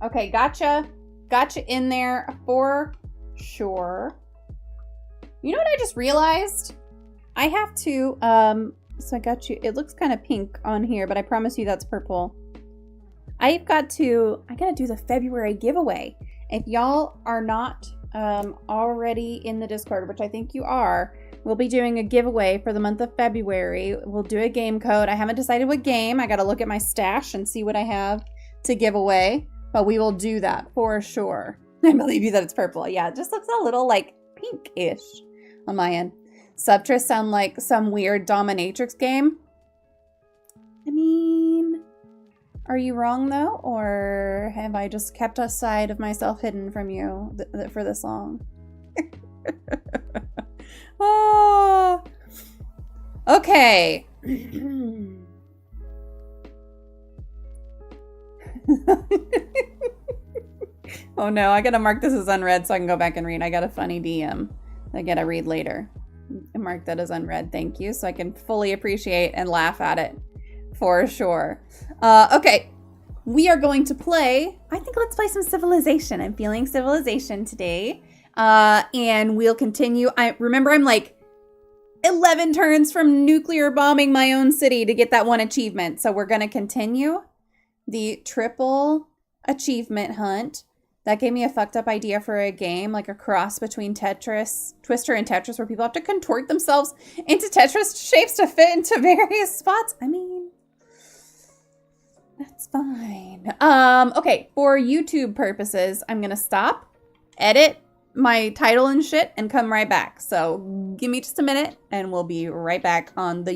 Okay, gotcha. Gotcha in there for sure. You know what I just realized? I have to, so I got you, it looks kind of pink on here, but I promise you that's purple. I gotta do the February giveaway. If y'all are not already in the Discord, which I think you are, we'll be doing a giveaway for the month of February. We'll do a game code. I haven't decided what game. I gotta look at my stash and see what I have to give away, but we will do that for sure. I believe you that it's purple. Yeah, it just looks a little like pink-ish on my end. Subtress sound like some weird dominatrix game. I mean, are you wrong though? Or have I just kept a side of myself hidden from you for this long? Oh, okay. Oh no, I gotta mark this as unread so I can go back and read. I got a funny DM I gotta read later. Mark that as unread, thank you, so I can fully appreciate and laugh at it for sure. Okay, we are going to play, I think let's play some Civilization. I'm feeling Civilization today. And we'll continue. Remember, I'm like 11 turns from nuclear bombing my own city to get that one achievement. So we're gonna continue the triple achievement hunt. That gave me a fucked up idea for a game, like a cross between Twister and Tetris, where people have to contort themselves into Tetris shapes to fit into various spots. I mean, that's fine. Okay, for YouTube purposes, I'm gonna stop, edit my title and shit, and come right back. So give me just a minute, and we'll be right back on the